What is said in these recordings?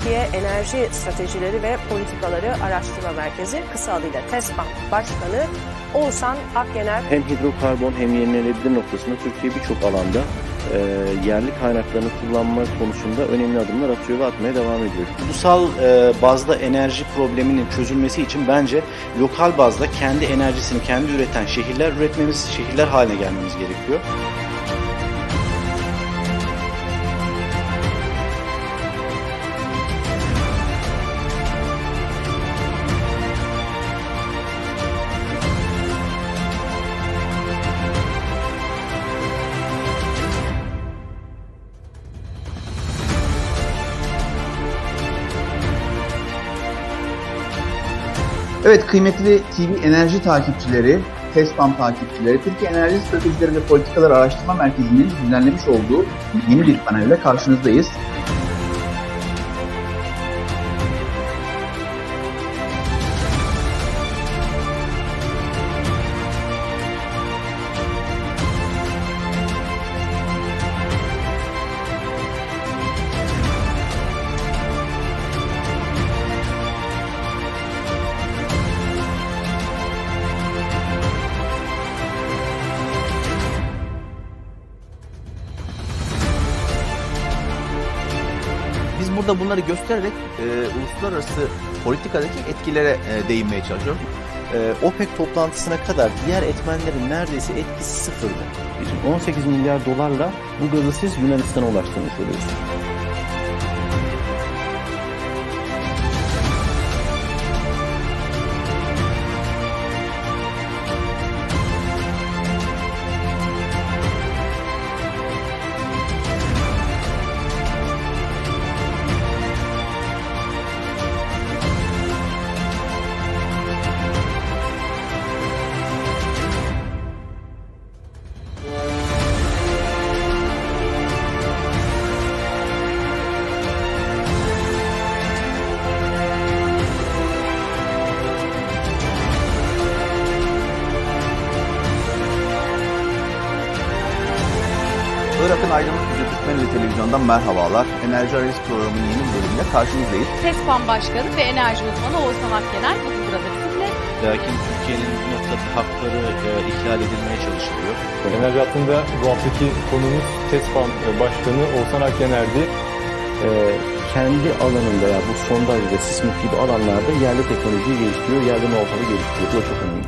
Türkiye Enerji Stratejileri ve Politikaları Araştırma Merkezi, kısa adıyla TESPAM Başkanı Oğuzhan Akyener. Hem hidrokarbon hem yenilenebilir noktasında Türkiye birçok alanda yerli kaynaklarını kullanma konusunda önemli adımlar atıyor ve atmaya devam ediyor. Ulusal bazda enerji probleminin çözülmesi için bence lokal bazda kendi enerjisini kendi üreten şehirler haline gelmemiz gerekiyor. Evet, kıymetli TV Enerji takipçileri, TESPAM takipçileri, Türkiye Enerji Stratejileri ve Politikaları Araştırma Merkezi'nin düzenlemiş olduğu yeni bir panelle karşınızdayız. Burada bunları göstererek uluslararası politikadaki etkilere değinmeye çalışıyorum. OPEC toplantısına kadar diğer etmenlerin neredeyse etkisi sıfırdı. Bizim 18 milyar dolarla bu gazı siz Yunanistan'a ulaştırmış oluyorsunuz. Irak'ın Aydınlık Gücü Türkmeneli Televizyonu'ndan merhabalar. Enerji Arayüz programının yeni bölümünde karşınızdayız. TESPAM Başkanı ve Enerji Uzmanı Oğuzhan Akyener bugün burada bizimle. Lakin Türkiye'nin bu noktada hakları ihlal edilmeye çalışılıyor. Enerji hattında bu haftaki konumuz TESPAM Başkanı Oğuzhan Akyener'di. Kendi alanında, ya bu sondaj ve sismik gibi alanlarda yerli teknolojiyi geliştiriyor, yerli know-how'u geliştiriyor. Bu da çok önemli.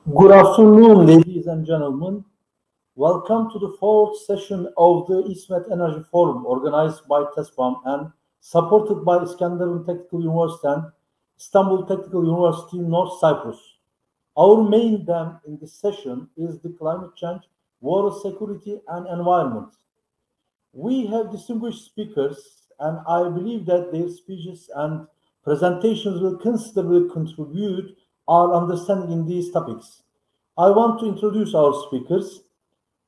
Good afternoon, ladies and gentlemen. Welcome to the fourth session of the İsmet Energy Forum organized by TESPAM and supported by Iskenderun Technical University and Istanbul Technical University in North Cyprus. Our main theme in this session is the climate change, water security and environment. We have distinguished speakers and I believe that their speeches and presentations will considerably contribute our understanding in these topics. I want to introduce our speakers.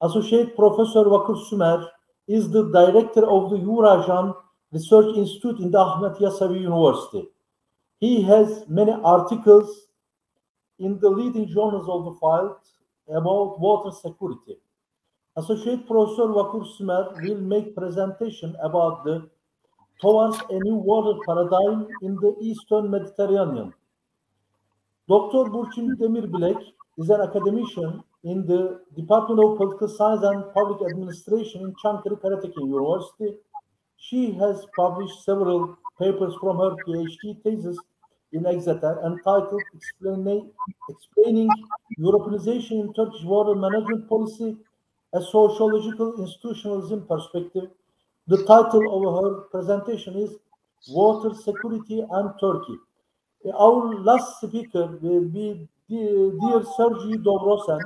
Associate Professor Vakur Sümer is the director of the Eurajan Research Institute in the Ahmet Yasavi University. He has many articles in the leading journals of the field about water security. Associate Professor Vakur Sümer will make presentation about the towards a new water paradigm in the Eastern Mediterranean. Dr. Burçin Demirbilek is an academician in the Department of Political Science and Public Administration in Çankırı Karatekin University. She has published several papers from her PhD thesis in Exeter entitled Explaining Europeanization in Turkish Water Management Policy, a Sociological Institutionalism Perspective. The title of her presentation is Water Security and Turkey. Our last speaker will be dear Sergey Dobrosen.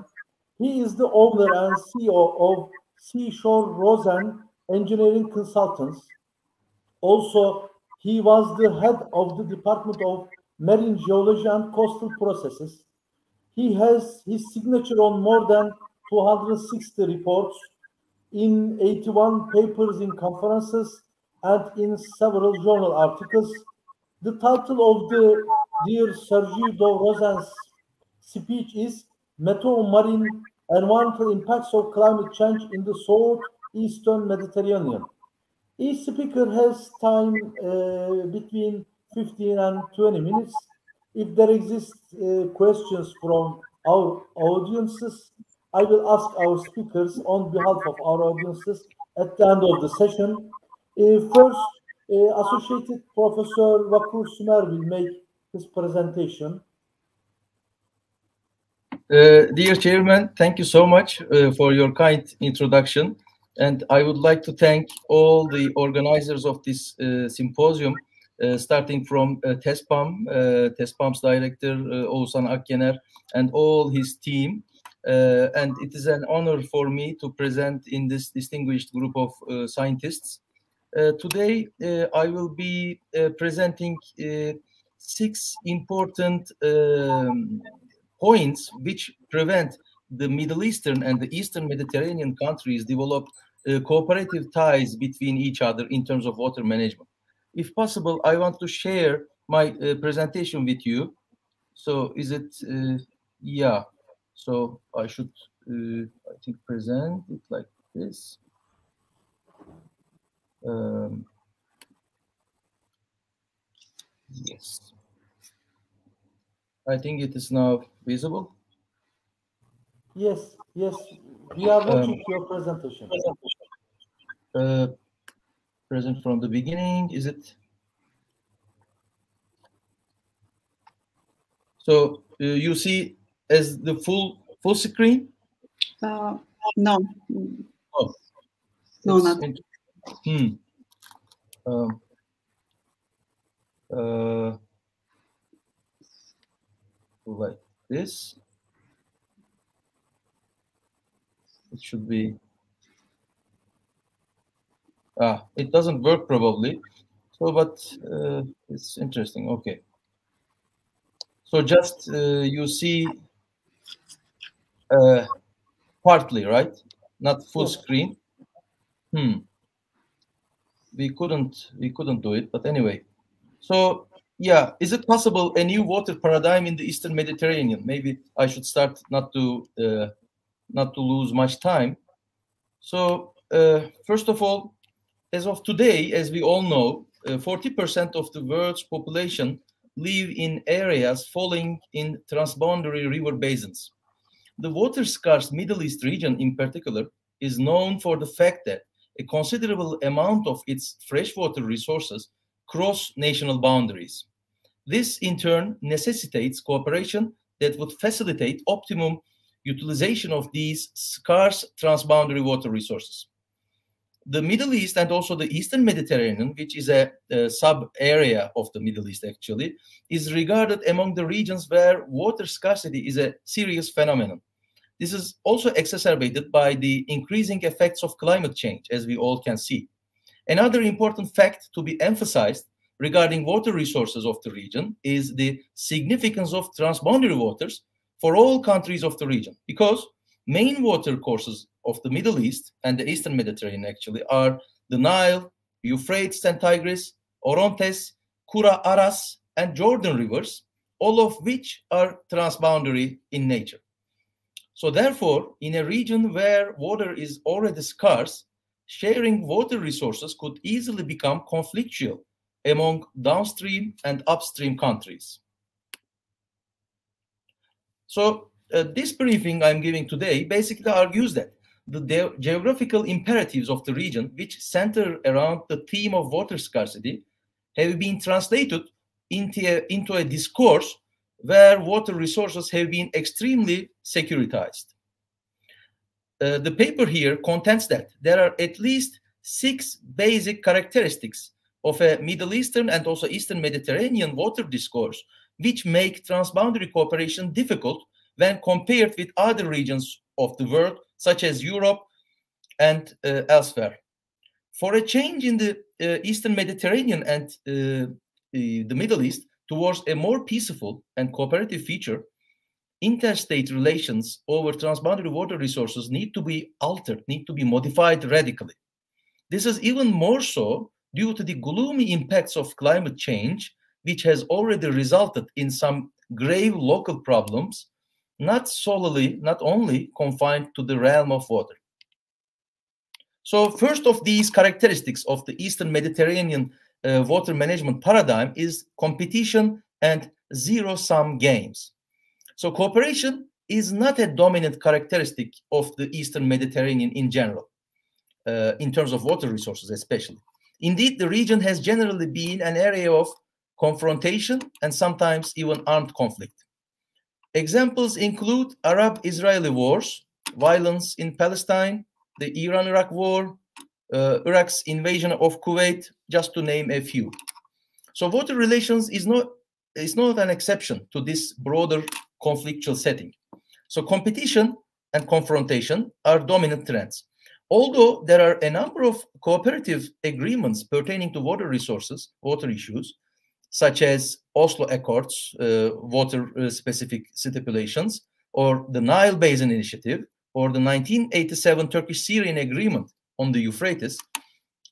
He is the owner and CEO of Seashore Rosen Engineering Consultants. Also, He was the head of the Department of Marine Geology and Coastal Processes. He has his signature on more than 260 reports, in 81 papers in conferences, and in several journal articles. The title of the dear Sergio de Rosen's speech is Meteo-Marine Environmental Impacts of Climate Change in the Southeastern Mediterranean. Each speaker has time between 15 and 20 minutes. If there exist questions from our audiences, I will ask our speakers on behalf of our audiences at the end of the session. First, Associated Professor Vakur Sümer will make his presentation. Dear Chairman, thank you so much for your kind introduction. And I would like to thank all the organizers of this symposium, starting from TESPAM's director, Oğuzhan Akyener, and all his team. And it is an honor for me to present in this distinguished group of scientists. Today, I will be presenting 6 important points which prevent the Middle Eastern and the Eastern Mediterranean countries develop cooperative ties between each other in terms of water management. If possible, I want to share my presentation with you. So is it, yeah, so I should, I think, present it like this. Yes. I think it is now visible. Yes, yes, we are watching your presentation. Present from the beginning, is it? So you see as the full screen? No. Oh, no, not. Like this. It should be. It doesn't work probably. So, but it's interesting. Okay. So just you see partly, right? Not full screen. We couldn't do it, but anyway. So yeah, is it possible a new water paradigm in the Eastern Mediterranean? Maybe I should start not to lose much time. So first of all, as of today, as we all know, 40% of the world's population live in areas falling in transboundary river basins. The water-scarce Middle East region in particular is known for the fact that a considerable amount of its freshwater resources cross national boundaries. This, in turn, necessitates cooperation that would facilitate optimum utilization of these scarce transboundary water resources. The Middle East and also the Eastern Mediterranean, which is a sub-area of the Middle East actually, is regarded among the regions where water scarcity is a serious phenomenon. This is also exacerbated by the increasing effects of climate change, as we all can see. Another important fact to be emphasized regarding water resources of the region is the significance of transboundary waters for all countries of the region, because main water courses of the Middle East and the Eastern Mediterranean actually are the Nile, Euphrates and Tigris, Orontes, Kura, Aras, and Jordan rivers, all of which are transboundary in nature. So therefore, in a region where water is already scarce, sharing water resources could easily become conflictual among downstream and upstream countries. So this briefing I'm giving today basically argues that the geographical imperatives of the region, which center around the theme of water scarcity, have been translated into a discourse where water resources have been extremely securitized. The paper here contends that there are at least 6 basic characteristics of a Middle Eastern and also Eastern Mediterranean water discourse, which make transboundary cooperation difficult when compared with other regions of the world, such as Europe and elsewhere. For a change in the Eastern Mediterranean and the Middle East towards a more peaceful and cooperative future, interstate relations over transboundary water resources need to be altered, need to be modified radically. This is even more so due to the gloomy impacts of climate change, which has already resulted in some grave local problems, not only confined to the realm of water. So first of these characteristics of the Eastern Mediterranean water management paradigm is competition and zero-sum games. So cooperation is not a dominant characteristic of the Eastern Mediterranean in general, in terms of water resources especially. Indeed, the region has generally been an area of confrontation and sometimes even armed conflict. Examples include Arab-Israeli wars, violence in Palestine, the Iran-Iraq war, Iraq's invasion of Kuwait, just to name a few. So water relations is not an exception to this broader conflictual setting. So competition and confrontation are dominant trends. Although there are a number of cooperative agreements pertaining to water resources, water issues, such as Oslo Accords, water-specific stipulations, or the Nile Basin Initiative, or the 1987 Turkish-Syrian Agreement on the Euphrates,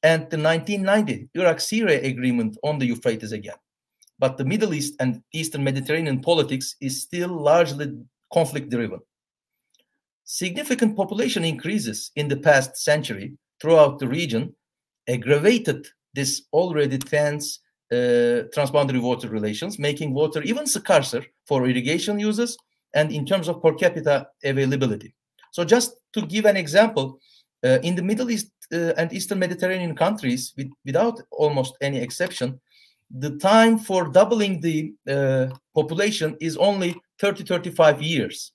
and the 1990 Iraq-Syria Agreement on the Euphrates again. But the Middle East and Eastern Mediterranean politics is still largely conflict-driven. Significant population increases in the past century throughout the region aggravated this already tense transboundary water relations, making water even scarcer for irrigation uses and in terms of per capita availability. So just to give an example, in the Middle East and Eastern Mediterranean countries, without almost any exception, the time for doubling the population is only 30-35 years.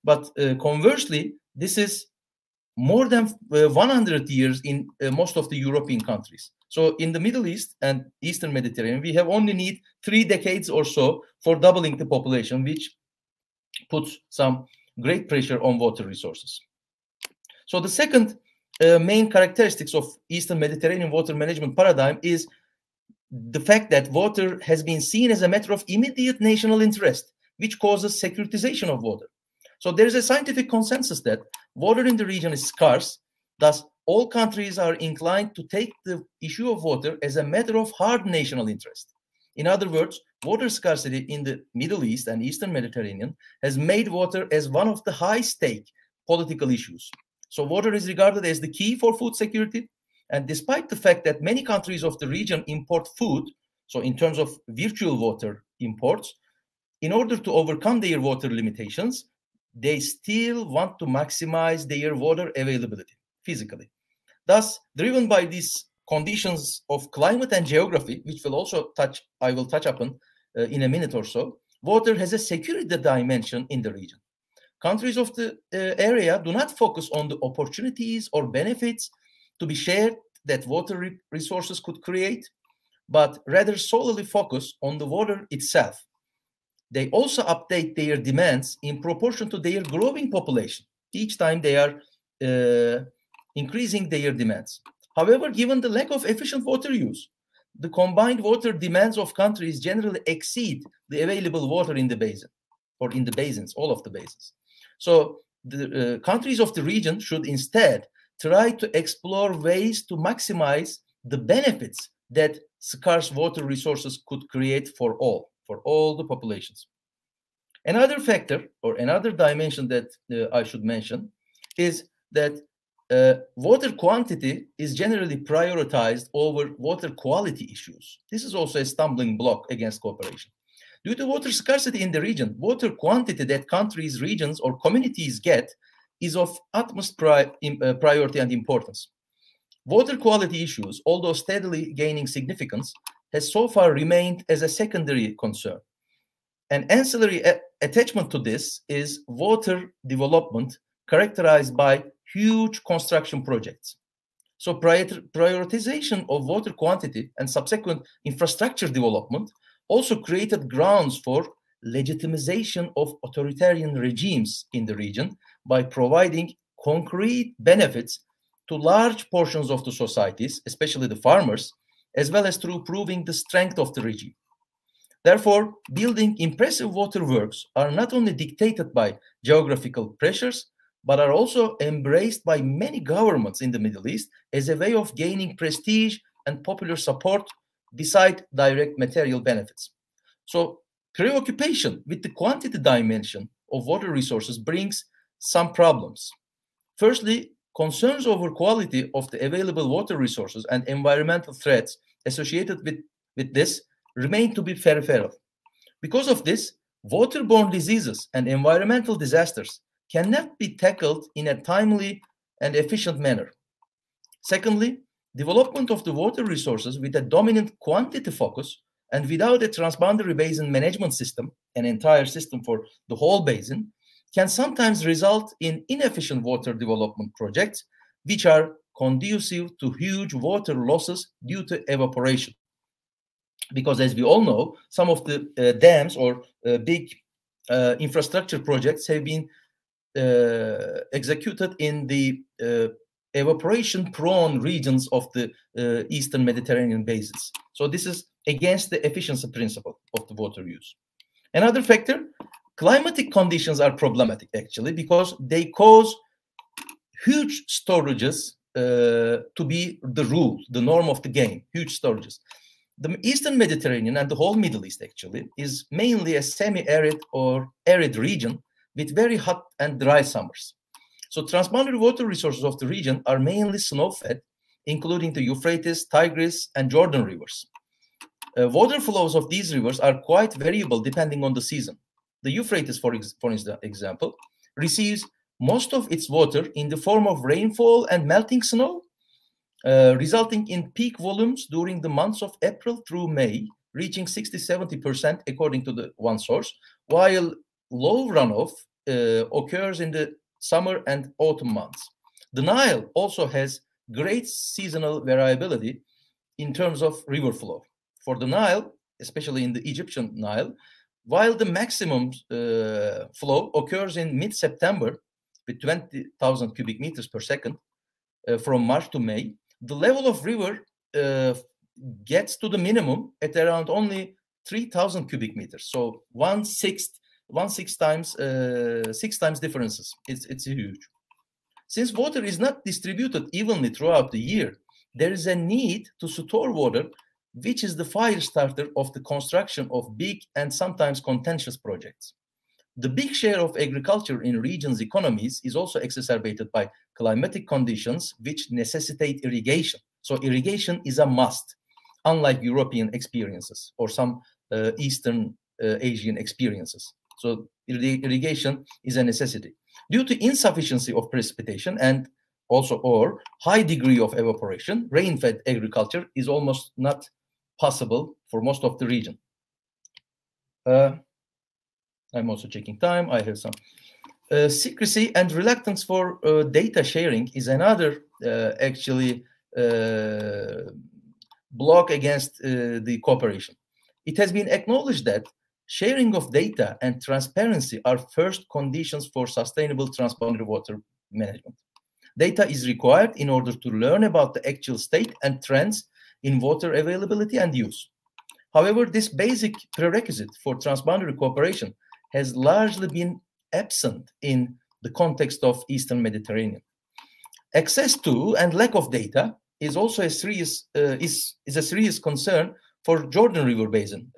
But conversely, this is more than 100 years in most of the European countries. So in the Middle East and Eastern Mediterranean, we have only need 3 decades or so for doubling the population, which puts some great pressure on water resources. So the second main characteristics of Eastern Mediterranean water management paradigm is the fact that water has been seen as a matter of immediate national interest, which causes securitization of water. So there is a scientific consensus that water in the region is scarce. Thus, all countries are inclined to take the issue of water as a matter of hard national interest. In other words, water scarcity in the Middle East and Eastern Mediterranean has made water as one of the high-stake political issues. So water is regarded as the key for food security. And despite the fact that many countries of the region import food, so in terms of virtual water imports, in order to overcome their water limitations, they still want to maximize their water availability physically. Thus, driven by these conditions of climate and geography, which I will touch upon in a minute or so, water has a security dimension in the region. Countries of the area do not focus on the opportunities or benefits to be shared that water resources could create, but rather solely focus on the water itself. They also update their demands in proportion to their growing population. Each time they are increasing their demands. However, given the lack of efficient water use, the combined water demands of countries generally exceed the available water in the basin, or in the basins, all of the basins. So the countries of the region should instead try to explore ways to maximize the benefits that scarce water resources could create for all the populations. Another factor or another dimension that I should mention is that water quantity is generally prioritized over water quality issues. This is also a stumbling block against cooperation. Due to water scarcity in the region, water quantity that countries, regions, or communities get is of utmost priority and importance. Water quality issues, although steadily gaining significance, has so far remained as a secondary concern. An ancillary attachment to this is water development characterized by huge construction projects. So prioritization of water quantity and subsequent infrastructure development also created grounds for legitimization of authoritarian regimes in the region by providing concrete benefits to large portions of the societies, especially the farmers, as well as through proving the strength of the regime. Therefore, building impressive waterworks are not only dictated by geographical pressures, but are also embraced by many governments in the Middle East as a way of gaining prestige and popular support beside direct material benefits. So, preoccupation with the quantity dimension of water resources brings some problems. Firstly, concerns over quality of the available water resources and environmental threats associated with this remain to be peripheral. Because of this, waterborne diseases and environmental disasters cannot be tackled in a timely and efficient manner. Secondly, development of the water resources with a dominant quantity focus and without a transboundary basin management system, an entire system for the whole basin, can sometimes result in inefficient water development projects, which are conducive to huge water losses due to evaporation. Because as we all know, some of the dams or big infrastructure projects have been executed in the evaporation-prone regions of the Eastern Mediterranean basins. So this is against the efficiency principle of the water use. Another factor, climatic conditions are problematic actually because they cause huge storages to be the rule, the norm of the game, huge storages. The Eastern Mediterranean and the whole Middle East actually is mainly a semi-arid or arid region with very hot and dry summers. So transboundary water resources of the region are mainly snow-fed, including the Euphrates, Tigris, and Jordan rivers. Water flows of these rivers are quite variable depending on the season. The Euphrates, for example, receives most of its water in the form of rainfall and melting snow, resulting in peak volumes during the months of April through May, reaching 60–70% according to the one source, while low runoff occurs in the summer and autumn months. The Nile also has great seasonal variability in terms of river flow. For the Nile, especially in the Egyptian Nile, while the maximum flow occurs in mid-September with 20,000 cubic meters per second from March to May, the level of river gets to the minimum at around only 3,000 cubic meters. So six times differences. It's huge. Since water is not distributed evenly throughout the year, there is a need to store water, which is the fire starter of the construction of big and sometimes contentious projects. The big share of agriculture in regions' economies is also exacerbated by climatic conditions which necessitate irrigation. So irrigation is a must, unlike European experiences or some Eastern Asian experiences. So irrigation is a necessity. Due to insufficiency of precipitation and also or high degree of evaporation, rain-fed agriculture is almost not possible for most of the region. I'm also checking time. I have some secrecy and reluctance for data sharing is another actually block against the cooperation. It has been acknowledged that sharing of data and transparency are first conditions for sustainable transboundary water management. Data is required in order to learn about the actual state and trends in water availability and use. However, this basic prerequisite for transboundary cooperation has largely been absent in the context of Eastern Mediterranean. Access to and lack of data is also a serious concern for Jordan River Basin,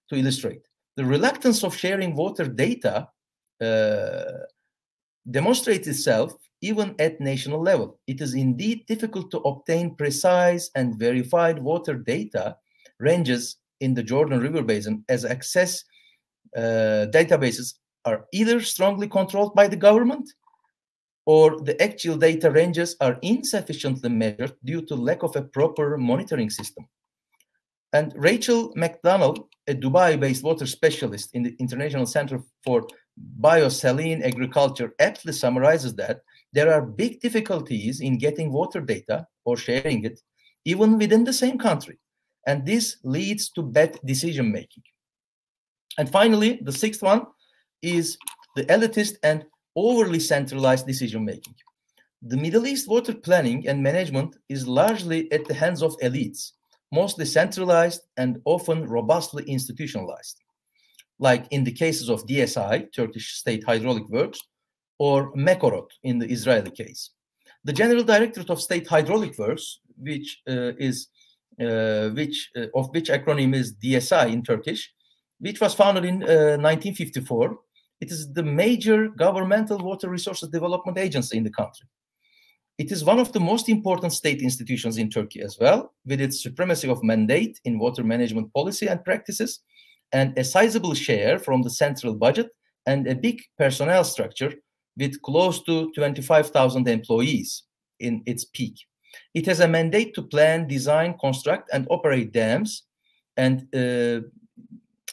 to illustrate. The reluctance of sharing water data demonstrates itself even at national level. It is indeed difficult to obtain precise and verified water data ranges in the Jordan River Basin, as access databases are either strongly controlled by the government or the actual data ranges are insufficiently measured due to lack of a proper monitoring system. And Rachel McDonald, a Dubai-based water specialist in the International Center for Biosaline Agriculture, aptly summarizes that there are big difficulties in getting water data or sharing it, even within the same country. And this leads to bad decision-making. And finally, the sixth one is the elitist and overly centralized decision-making. The Middle East water planning and management is largely at the hands of elites, mostly centralized and often robustly institutionalized, like in the cases of DSI, Turkish State Hydraulic Works, or Mekorot in the Israeli case. The General Directorate of State Hydraulic Works, which acronym is DSI in Turkish, which was founded in 1954. It is the major governmental water resources development agency in the country. It is one of the most important state institutions in Turkey as well, with its supremacy of mandate in water management policy and practices, and a sizable share from the central budget and a big personnel structure with close to 25,000 employees in its peak. It has a mandate to plan, design, construct, and operate dams and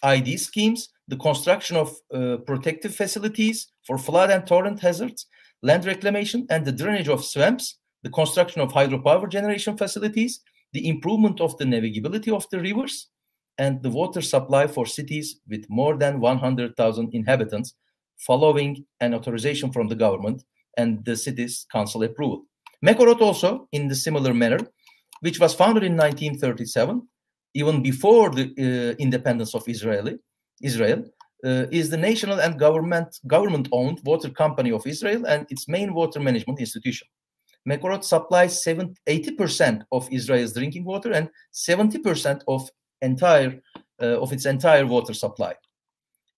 ID schemes, the construction of protective facilities for flood and torrent hazards, land reclamation and the drainage of swamps, the construction of hydropower generation facilities, the improvement of the navigability of the rivers, and the water supply for cities with more than 100,000 inhabitants, following an authorization from the government and the city's council approval. Mekorot also, in the similar manner, which was founded in 1937, even before the independence of Israel, is the national and government-owned water company of Israel and its main water management institution. Mekorot supplies 80% of Israel's drinking water and 70% of its entire water supply.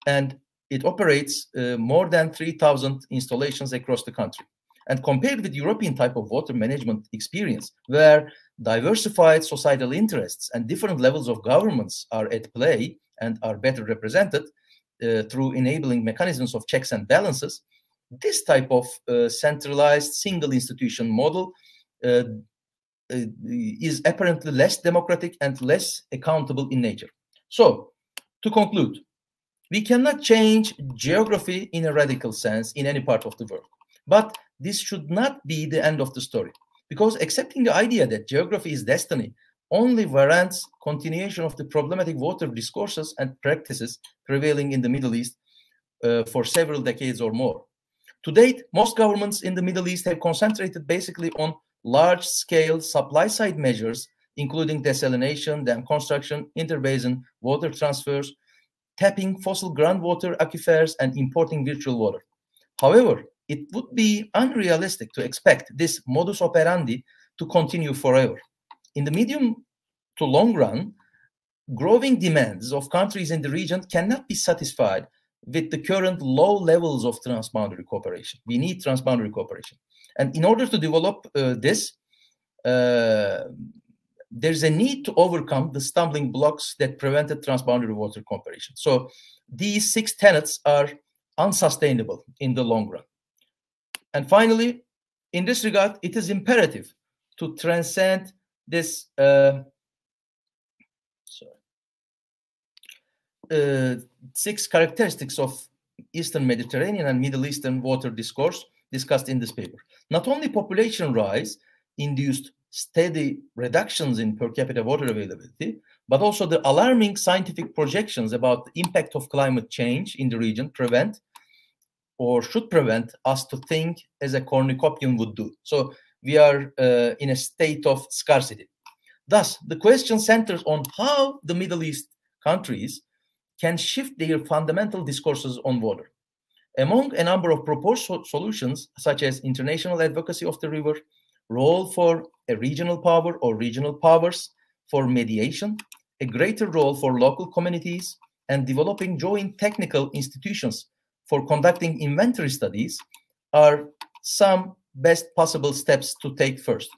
And it operates more than 3,000 installations across the country. And compared with European type of water management experience, where diversified societal interests and different levels of governments are at play and are better represented through enabling mechanisms of checks and balances, this type of centralized single institution model is apparently less democratic and less accountable in nature. So, to conclude, we cannot change geography in a radical sense in any part of the world. But this should not be the end of the story, because accepting the idea that geography is destiny only warrants continuation of the problematic water discourses and practices prevailing in the Middle East for several decades or more. To date, most governments in the Middle East have concentrated basically on large-scale supply-side measures, including desalination, dam construction, interbasin water transfers, tapping fossil groundwater aquifers, and importing virtual water. However, it would be unrealistic to expect this modus operandi to continue forever. In the medium to long run, growing demands of countries in the region cannot be satisfied with the current low levels of transboundary cooperation. We need transboundary cooperation. And in order to develop this, there's a need to overcome the stumbling blocks that prevented transboundary water cooperation. So these 6 tenets are unsustainable in the long run. And finally, in this regard, it is imperative to transcend this 6 characteristics of Eastern Mediterranean and Middle Eastern water discourse discussed in this paper. Not only population rise induced steady reductions in per capita water availability, but also the alarming scientific projections about the impact of climate change in the region prevent or should prevent us to think as a cornucopian would do. So we are in a state of scarcity. Thus, the question centers on how the Middle East countries can shift their fundamental discourses on water. Among a number of proposed solutions, such as international advocacy of the river, role for a regional power or regional powers for mediation, a greater role for local communities, and developing joint technical institutions for conducting inventory studies are some best possible steps to take first.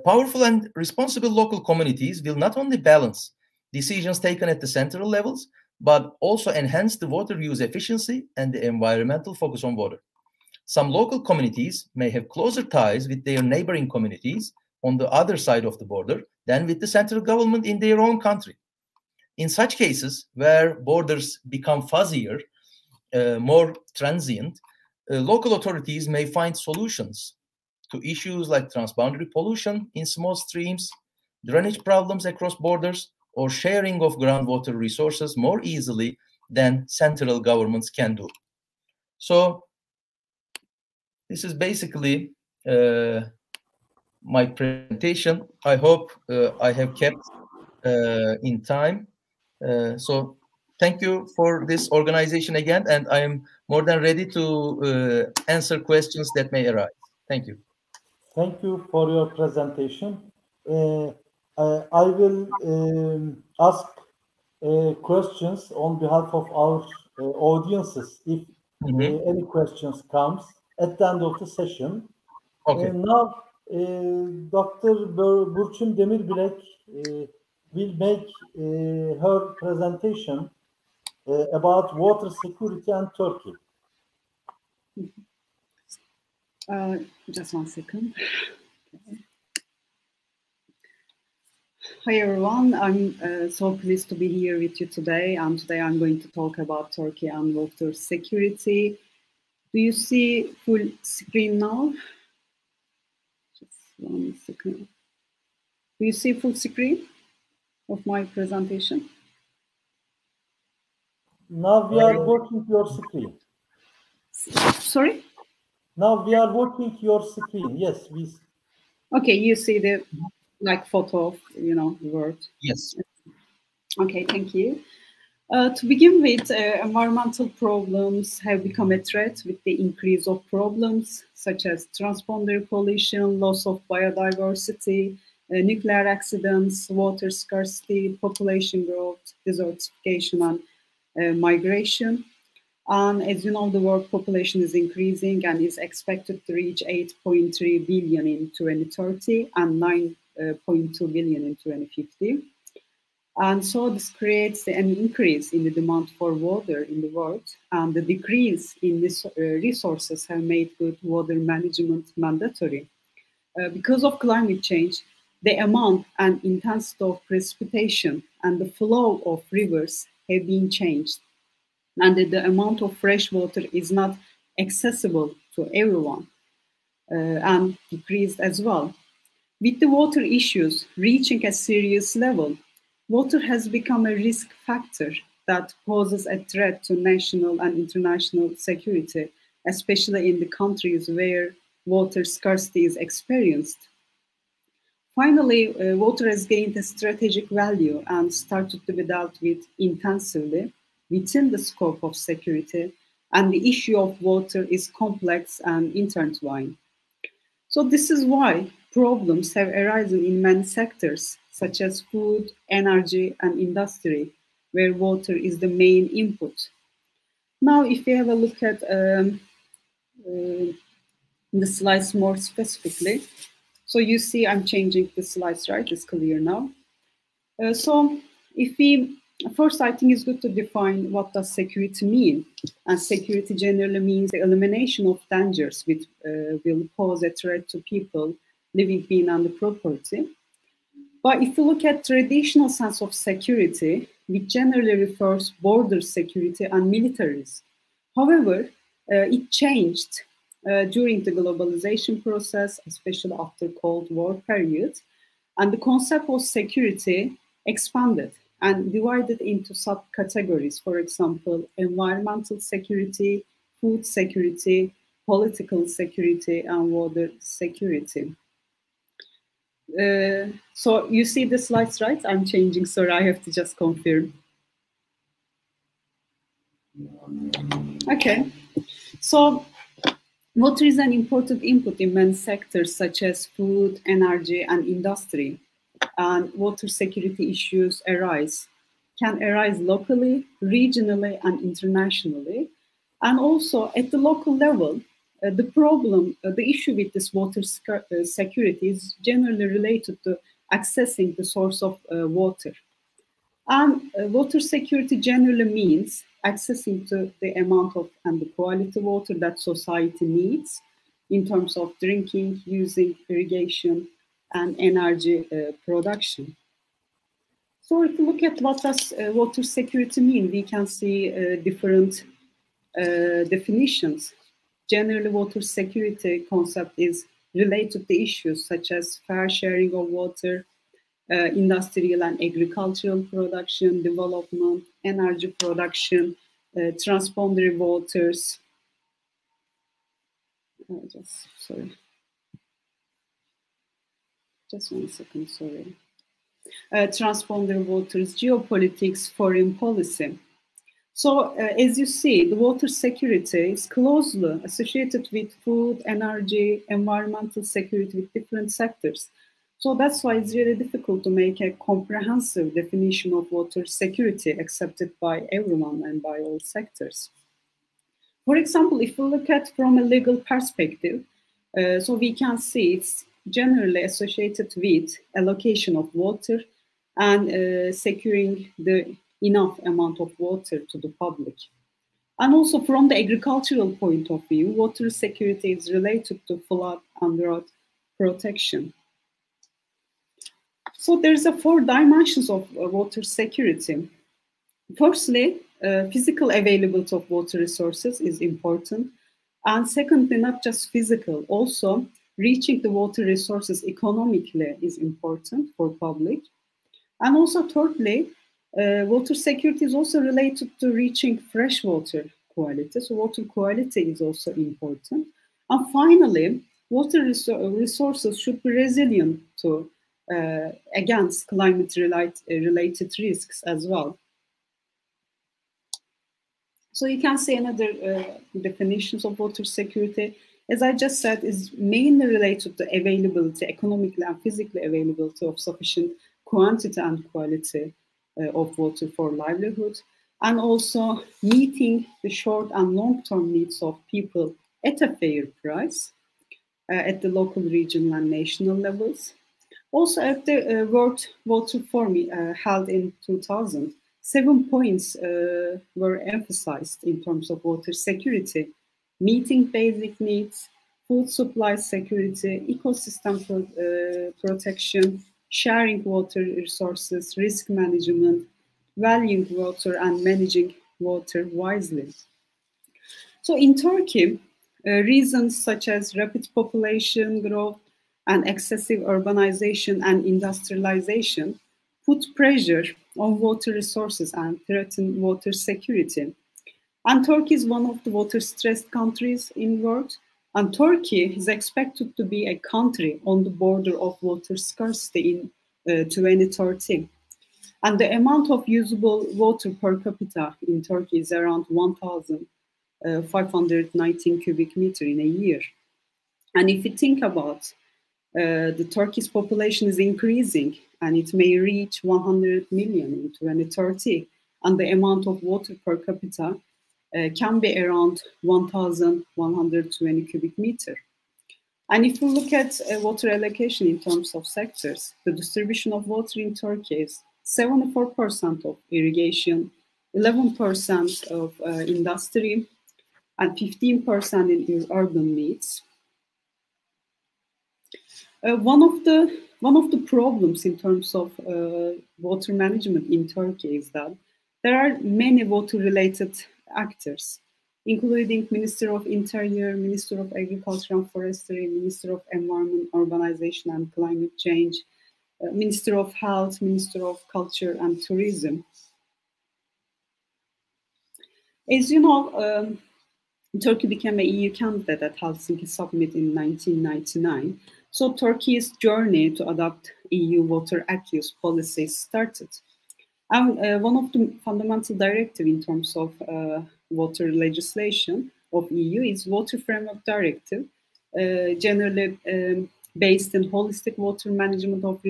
Powerful and responsible local communities will not only balance decisions taken at the central levels, but also enhance the water use efficiency and the environmental focus on water. Some local communities may have closer ties with their neighboring communities on the other side of the border than with the central government in their own country. In such cases, where borders become fuzzier, more transient, local authorities may find solutions to issues like transboundary pollution in small streams, drainage problems across borders, or sharing of groundwater resources more easily than central governments can do. So this is basically my presentation. I hope I have kept in time. So thank you for this organization again, and I am more than ready to answer questions that may arise. Thank you. Thank you for your presentation. I will ask questions on behalf of our audiences if any questions comes at the end of the session. Okay. Now, Dr. Burçin Demirbilek will make her presentation about water security and Turkey. Just one second. Hi everyone, I'm so pleased to be here with you today, and today I'm going to talk about Turkey and water security. Do you see full screen now? Just 1 second. Do you see full screen of my presentation? Now we are watching your screen. Sorry? Now we are watching your screen. Yes, we. Okay, you see the photo of the word. Yes. Okay, thank you. To begin with, environmental problems have become a threat with the increase of problems such as transponder pollution, loss of biodiversity, nuclear accidents, water scarcity, population growth, desertification, and migration. And as you know, the world population is increasing and is expected to reach 8.3 billion in 2030 and 9.2 billion in 2050. And so this creates an increase in the demand for water in the world, and the decrease in this resources have made good water management mandatory. Because of climate change, the amount and intensity of precipitation and the flow of rivers have been changed, and the amount of fresh water is not accessible to everyone and decreased as well. With the water issues reaching a serious level, water has become a risk factor that poses a threat to national and international security, especially in the countries where water scarcity is experienced. Finally, water has gained a strategic value and started to be dealt with intensively within the scope of security, and the issue of water is complex and intertwined. So this is why problems have arisen in many sectors, such as food, energy, and industry, where water is the main input. Now, if we have a look at the slides more specifically, so you see I'm changing the slides, right? It's clear now. So if we, first I think it's good to define what does security mean. And security generally means the elimination of dangers which will pose a threat to people living, being, and the property. But if you look at traditional sense of security, which generally refers border security and militaries. However, it changed during the globalization process, especially after Cold War period, and the concept of security expanded and divided into subcategories. For example, environmental security, food security, political security, and water security. So you see the slides, right? I'm changing, sorry, I have to just confirm. Okay, so water is an important input in many sectors such as food, energy, and industry. And water security issues can arise locally, regionally, and internationally. And also at the local level, the issue with this water security is generally related to accessing the source of water. And water security generally means accessing to the amount of and the quality of water that society needs in terms of drinking, using, irrigation, and energy production. So if you look at what does water security mean, we can see different definitions. Generally, water security concept is related to issues such as fair sharing of water, industrial and agricultural production, development, energy production, transponder waters. Sorry. Just 1 second, sorry. Transponder waters, geopolitics, foreign policy. So, as you see, the water security is closely associated with food, energy, environmental security with different sectors. So that's why it's really difficult to make a comprehensive definition of water security accepted by everyone and by all sectors. For example, if we look at from a legal perspective, so we can see it's generally associated with allocation of water and securing the enough amount of water to the public. And also from the agricultural point of view, water security is related to flood and drought protection. So there's 4 dimensions of water security. Firstly, physical availability of water resources is important. And secondly, not just physical, also reaching the water resources economically is important for public. And also thirdly, water security is also related to reaching fresh water quality. So water quality is also important. And finally, water resources should be resilient to against climate-related risks as well. So you can see another definitions of water security. As I just said, is mainly related to availability, economically and physically availability of sufficient quantity and quality of water for livelihood, and also meeting the short and long-term needs of people at a fair price at the local, regional, and national levels. Also, at the World Water Forum held in 2000, 7 points were emphasized in terms of water security: meeting basic needs, food supply security, ecosystem protection, sharing water resources, risk management, valuing water, and managing water wisely. So in Turkey, reasons such as rapid population growth and excessive urbanization and industrialization put pressure on water resources and threaten water security. And Turkey is one of the water-stressed countries in the world. And Turkey is expected to be a country on the border of water scarcity in 2030. And the amount of usable water per capita in Turkey is around 1,519 cubic meter in a year. And if you think about the Turkey's population is increasing and it may reach 100 million in 2030, and the amount of water per capita can be around 1,120 cubic meter. And if we look at water allocation in terms of sectors, the distribution of water in Turkey is 74% of irrigation, 11% of industry, and 15% in urban needs. One of the problems in terms of water management in Turkey is that there are many water-related actors, including Minister of Interior, Minister of Agriculture and Forestry, Minister of Environment, Urbanization and Climate Change, Minister of Health, Minister of Culture and Tourism. As you know, Turkey became an EU candidate at Helsinki Summit in 1999. So Turkey's journey to adopt EU water acquis policy started. And one of the fundamental directives in terms of water legislation of EU is Water Framework Directive, generally based in holistic water management of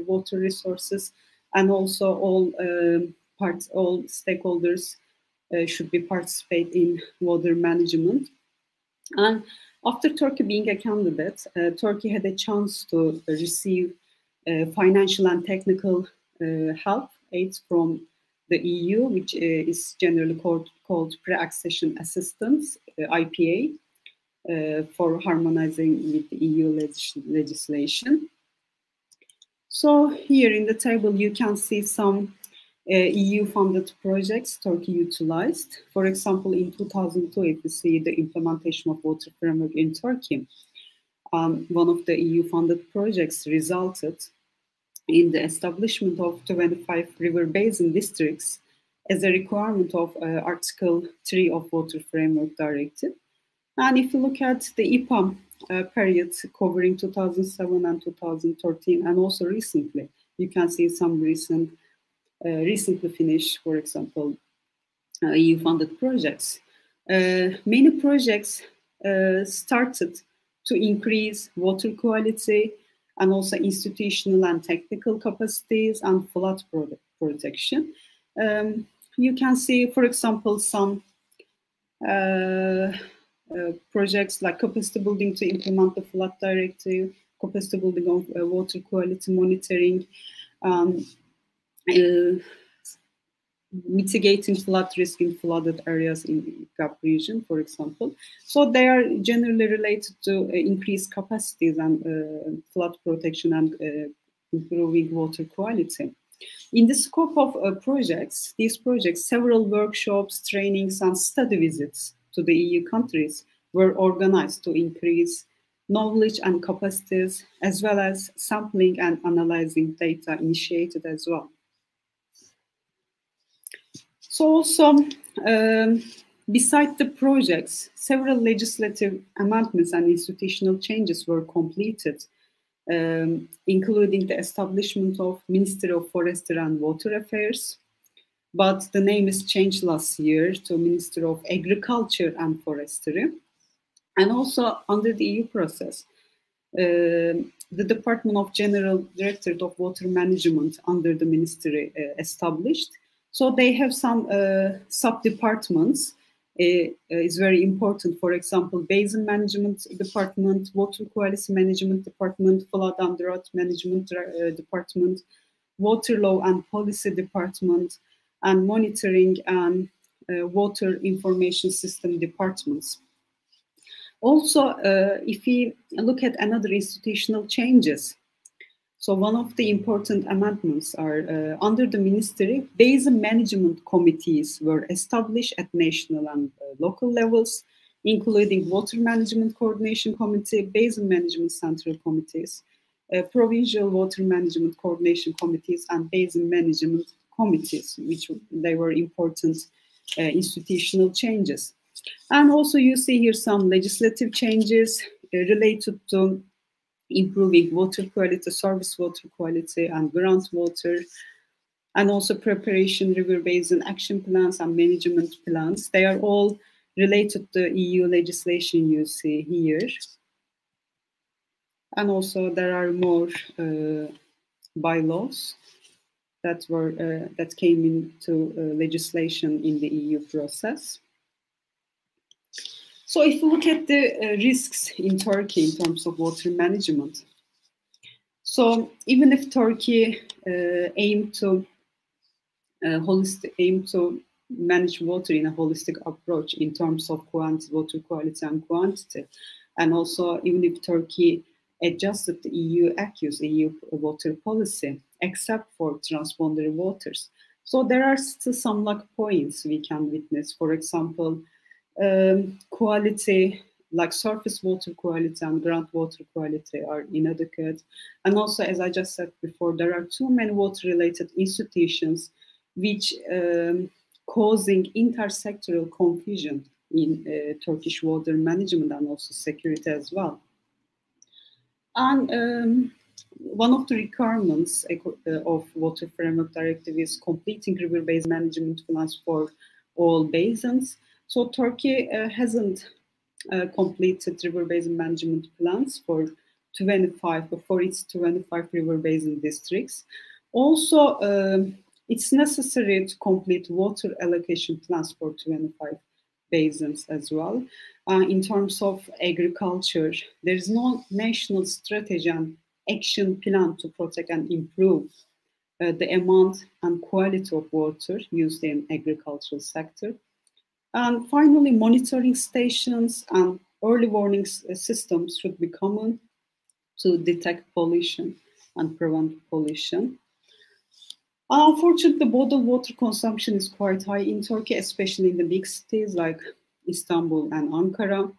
water resources, and also all stakeholders should be participate in water management. And after Turkey being a candidate, Turkey had a chance to receive financial and technical help aids from the EU, which is generally called pre-accession assistance, IPA, for harmonizing with the EU legislation. So here in the table, you can see some EU-funded projects Turkey utilized. For example, in 2002, if you see the implementation of water framework in Turkey, one of the EU-funded projects resulted in the establishment of 25 river basin districts as a requirement of Article 3 of Water Framework Directive. And if you look at the IPA period covering 2007 and 2013, and also recently. You can see some recently finished, for example, EU-funded projects. Many projects started to increase water quality and also institutional and technical capacities and flood protection. You can see, for example, some projects like capacity building to implement the flood directive, capacity building of water quality monitoring, mitigating flood risk in flooded areas in the GAP region, for example. So they are generally related to increased capacities and flood protection and improving water quality. In the scope of projects, these projects, several workshops, trainings, and study visits to the EU countries were organized to increase knowledge and capacities, as well as sampling and analyzing data initiated as well. So also, beside the projects, several legislative amendments and institutional changes were completed, including the establishment of Ministry of Forestry and Water Affairs, but the name is changed last year to Ministry of Agriculture and Forestry. And also under the EU process, the Department of General Directorate of Water Management under the ministry established. So they have some sub-departments. Is very important. For example, Basin Management Department, Water Quality Management Department, Flood and Drought Management Department, Water Law and Policy Department, and Monitoring and Water Information System Departments. Also, if we look at another institutional changes, so one of the important amendments are under the ministry, basin management committees were established at national and local levels, including Water Management Coordination Committee, Basin Management Central Committees, Provincial Water Management Coordination Committees, and Basin Management Committees, which they were important institutional changes. And also you see here some legislative changes related to improving water quality, surface water quality, and groundwater, and also preparation river basin action plans and management plans. They are all related to EU legislation you see here. And also there are more bylaws that were that came into legislation in the EU process. So if we look at the risks in Turkey in terms of water management, so even if Turkey aimed to manage water in a holistic approach in terms of water quality and quantity, and also even if Turkey adjusted the EU ACUS, EU water policy, except for transboundary waters, so there are still some lack points we can witness. For example, quality, like surface water quality and groundwater quality are inadequate. And also, as I just said before, there are too many water-related institutions which causing intersectoral confusion in Turkish water management and also security as well. And one of the requirements of Water Framework Directive is completing river basin management plans for all basins. So Turkey hasn't completed river basin management plans for its 25 river basin districts. Also, it's necessary to complete water allocation plans for 25 basins as well. In terms of agriculture, there is no national strategy and action plan to protect and improve the amount and quality of water used in agricultural sector. And finally, monitoring stations and early warning systems should be common to detect pollution and prevent pollution. Unfortunately, bottled water consumption is quite high in Turkey, especially in the big cities like Istanbul and Ankara.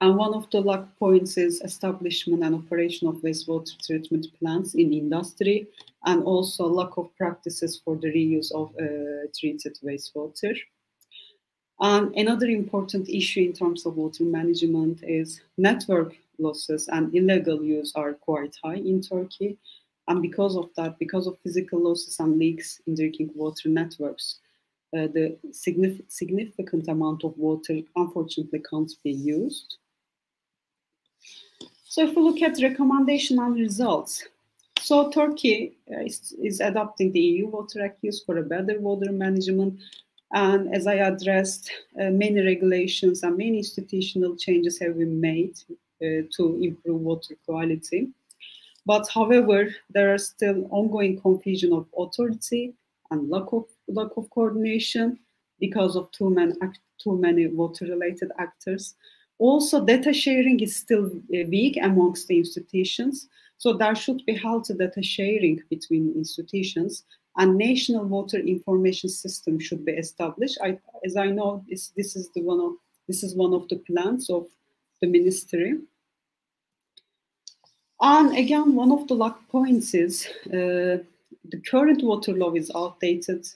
And one of the lack points is establishment and operation of wastewater treatment plants in industry, and also lack of practices for the reuse of treated wastewater. And another important issue in terms of water management is network losses and illegal use are quite high in Turkey. And because of that, because of physical losses and leaks in drinking water networks, the significant amount of water unfortunately can't be used. So if we look at recommendation and results, so Turkey is adopting the EU Water Acquis for a better water management. And as I addressed, many regulations and many institutional changes have been made to improve water quality. But however, there are still ongoing confusion of authority and lack of coordination because of too many water-related actors. Also, data sharing is still weak amongst the institutions. So there should be healthy data sharing between institutions, and national water information system should be established. As I know, this is one of the plans of the ministry. And again, one of the lack points is the current water law is outdated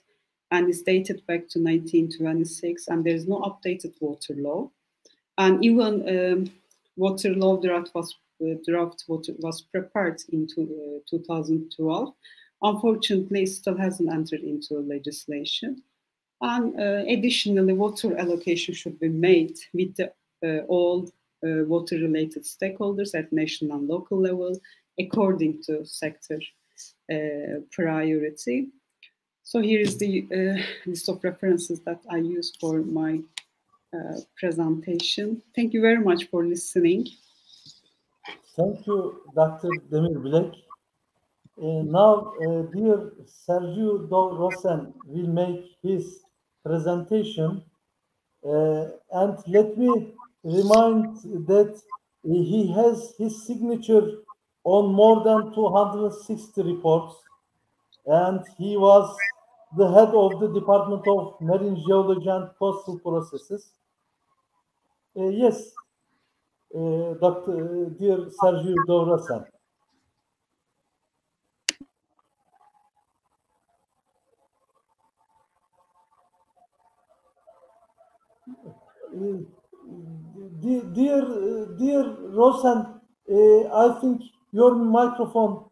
and is dated back to 1926, and there is no updated water law. And even water law draft was prepared in 2012. Unfortunately, it still hasn't entered into legislation. And additionally, water allocation should be made with all water-related stakeholders at national and local level, according to sector priority. So here is the list of references that I use for my presentation. Thank you very much for listening. Thank you, Dr. Demirbilek. Now, dear Sergio Rosen will make his presentation. And let me remind that he has his signature on more than 260 reports, and he was the head of the Department of Marine Geology and Coastal Processes. Yes, dear Sergio Rosen. Dear Rosen, I think your microphone.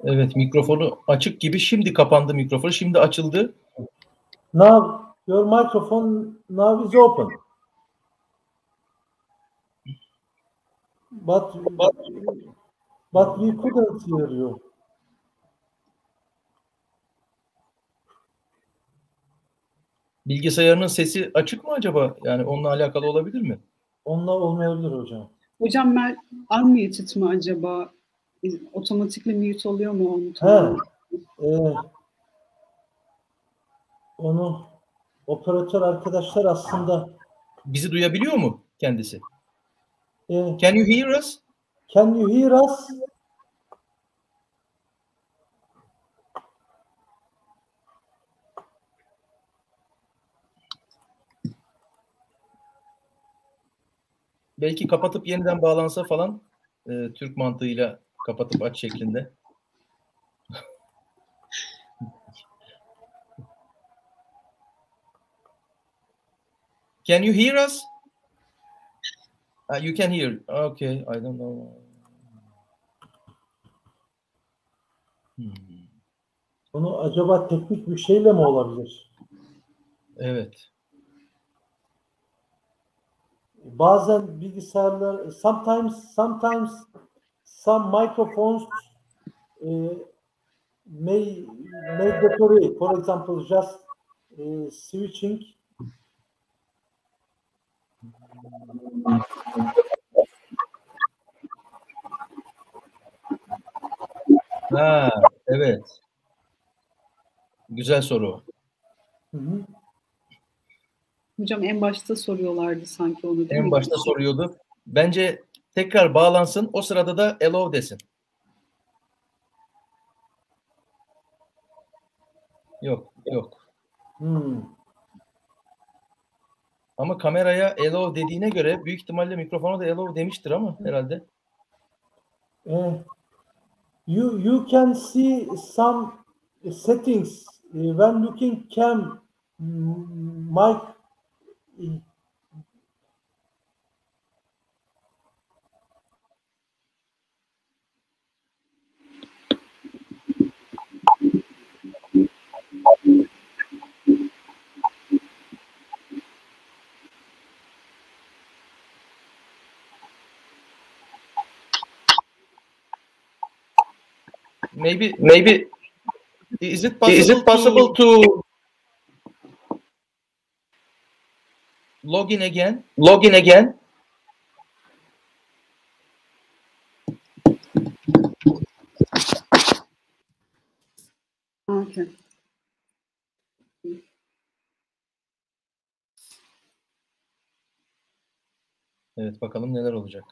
Evet, mikrofonu açık gibi. Şimdi kapandı mikrofonu. Şimdi açıldı. Now your microphone now is open. But we couldn't hear you. Bilgisayarının sesi açık mı acaba? Yani onunla alakalı olabilir mi? Onunla olmayabilir hocam. Hocam ben unmuted mi acaba? Otomatikli mute oluyor mu? Onu operatör arkadaşlar aslında. Bizi duyabiliyor mu kendisi? Can you hear us? Can you hear us? Belki kapatıp yeniden bağlansa falan Türk mantığıyla kapatıp aç şeklinde. Can you hear us? You can hear. Okay, I don't know. Bunu acaba teknik bir şeyle mi olabilir? Evet. Bazen bilgisayarlar, sometimes some microphones mandatory, for example, just switching. Ha, evet. Güzel soru. Hı hı. Hocam en başta soruyorlardı sanki onu, değil mi? En başta soruyordu. Bence tekrar bağlansın. O sırada da hello desin. Yok. Ama kameraya hello dediğine göre büyük ihtimalle mikrofona da hello demiştir ama herhalde. You can see some settings when looking cam mic. Maybe is it possible to log in again? Okay. Evet, bakalım neler olacak.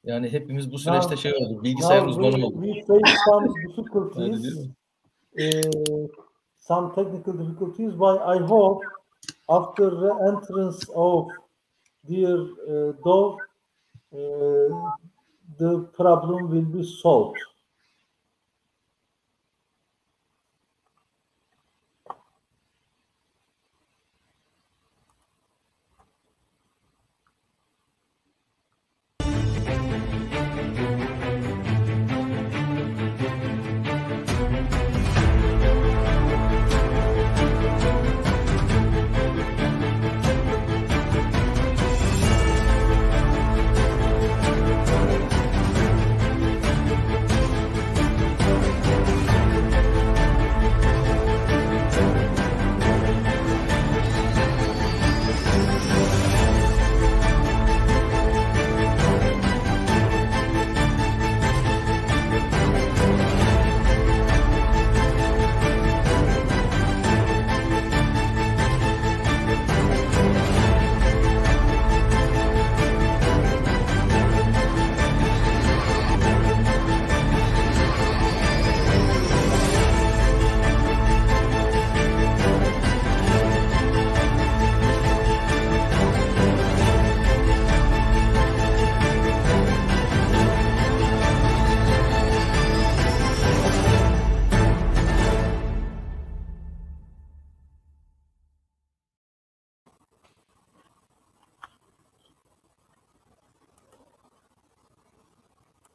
Yani hepimiz bu süreçte şey oldu, bilgisayar uzmanı olduk. We face some difficulties, some technical difficulties, but I hope after the entrance of their door, the problem will be solved.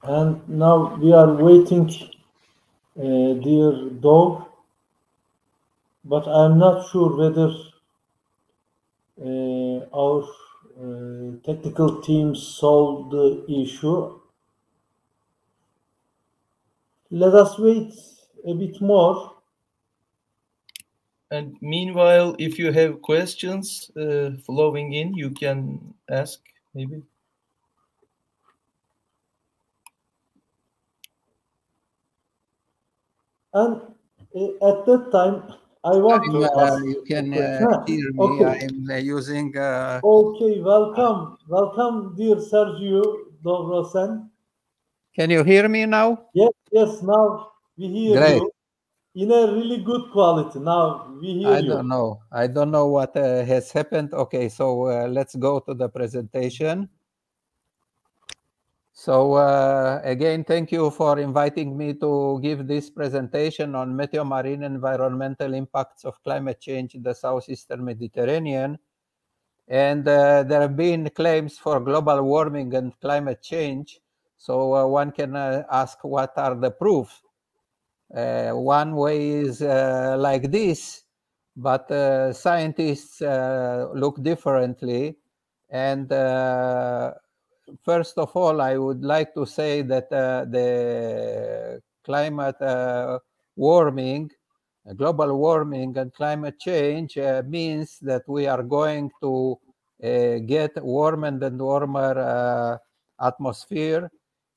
And now we are waiting their door, but I'm not sure whether our technical team solved the issue. Let us wait a bit more. And meanwhile, if you have questions flowing in, you can ask maybe. And at that time, I want to ask. You can hear me. Okay. I'm using. Okay, welcome, dear Sergio Dobrosen. Can you hear me now? Yes. Now we hear you in a really good quality. Now we hear you. I don't know what has happened. Okay, so let's go to the presentation. So again, thank you for inviting me to give this presentation on meteomarine environmental impacts of climate change in the southeastern Mediterranean. And there have been claims for global warming and climate change. So one can ask, what are the proofs? One way is like this, but scientists look differently. And first of all, I would like to say that the climate warming, global warming and climate change means that we are going to get warmer and warmer atmosphere,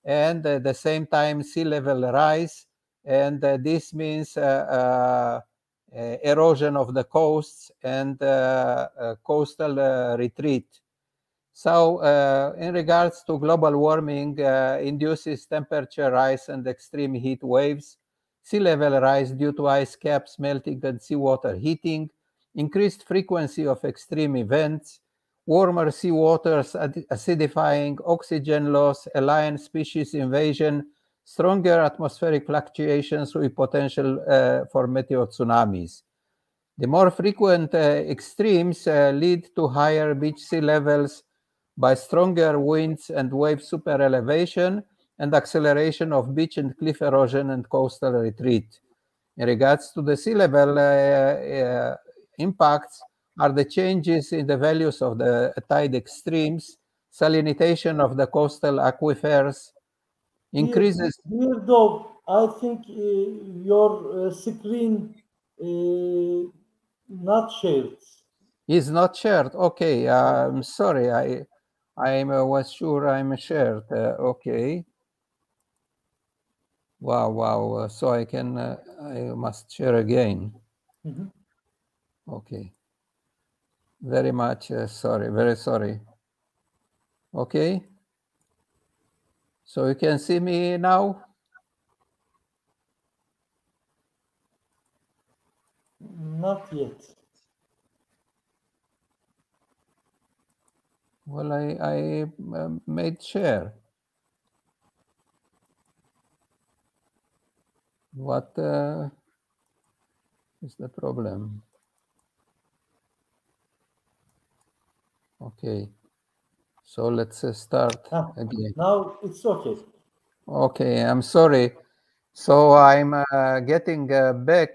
and at the same time sea level rise, and this means erosion of the coasts and coastal retreat. So in regards to global warming, induces temperature rise and extreme heat waves, sea level rise due to ice caps melting and seawater heating, increased frequency of extreme events, warmer sea waters acidifying, oxygen loss, alien species invasion, stronger atmospheric fluctuations with potential for meteor tsunamis. The more frequent extremes lead to higher beach sea levels by stronger winds and wave super elevation and acceleration of beach and cliff erosion and coastal retreat. In regards to the sea level impacts are the changes in the values of the tide extremes, salinization of the coastal aquifers, increases. Dear dog, I think your screen not shared. Is not shared. Okay, I'm sorry. I was sure I'm shared. Okay. Wow. So I can. I must share again. Mm-hmm. Okay. Very much sorry. Very sorry. Okay. So you can see me now? Not yet. Well, I made share. What is the problem? Okay. So let's start again. Now it's okay. Okay, I'm sorry. So I'm getting back.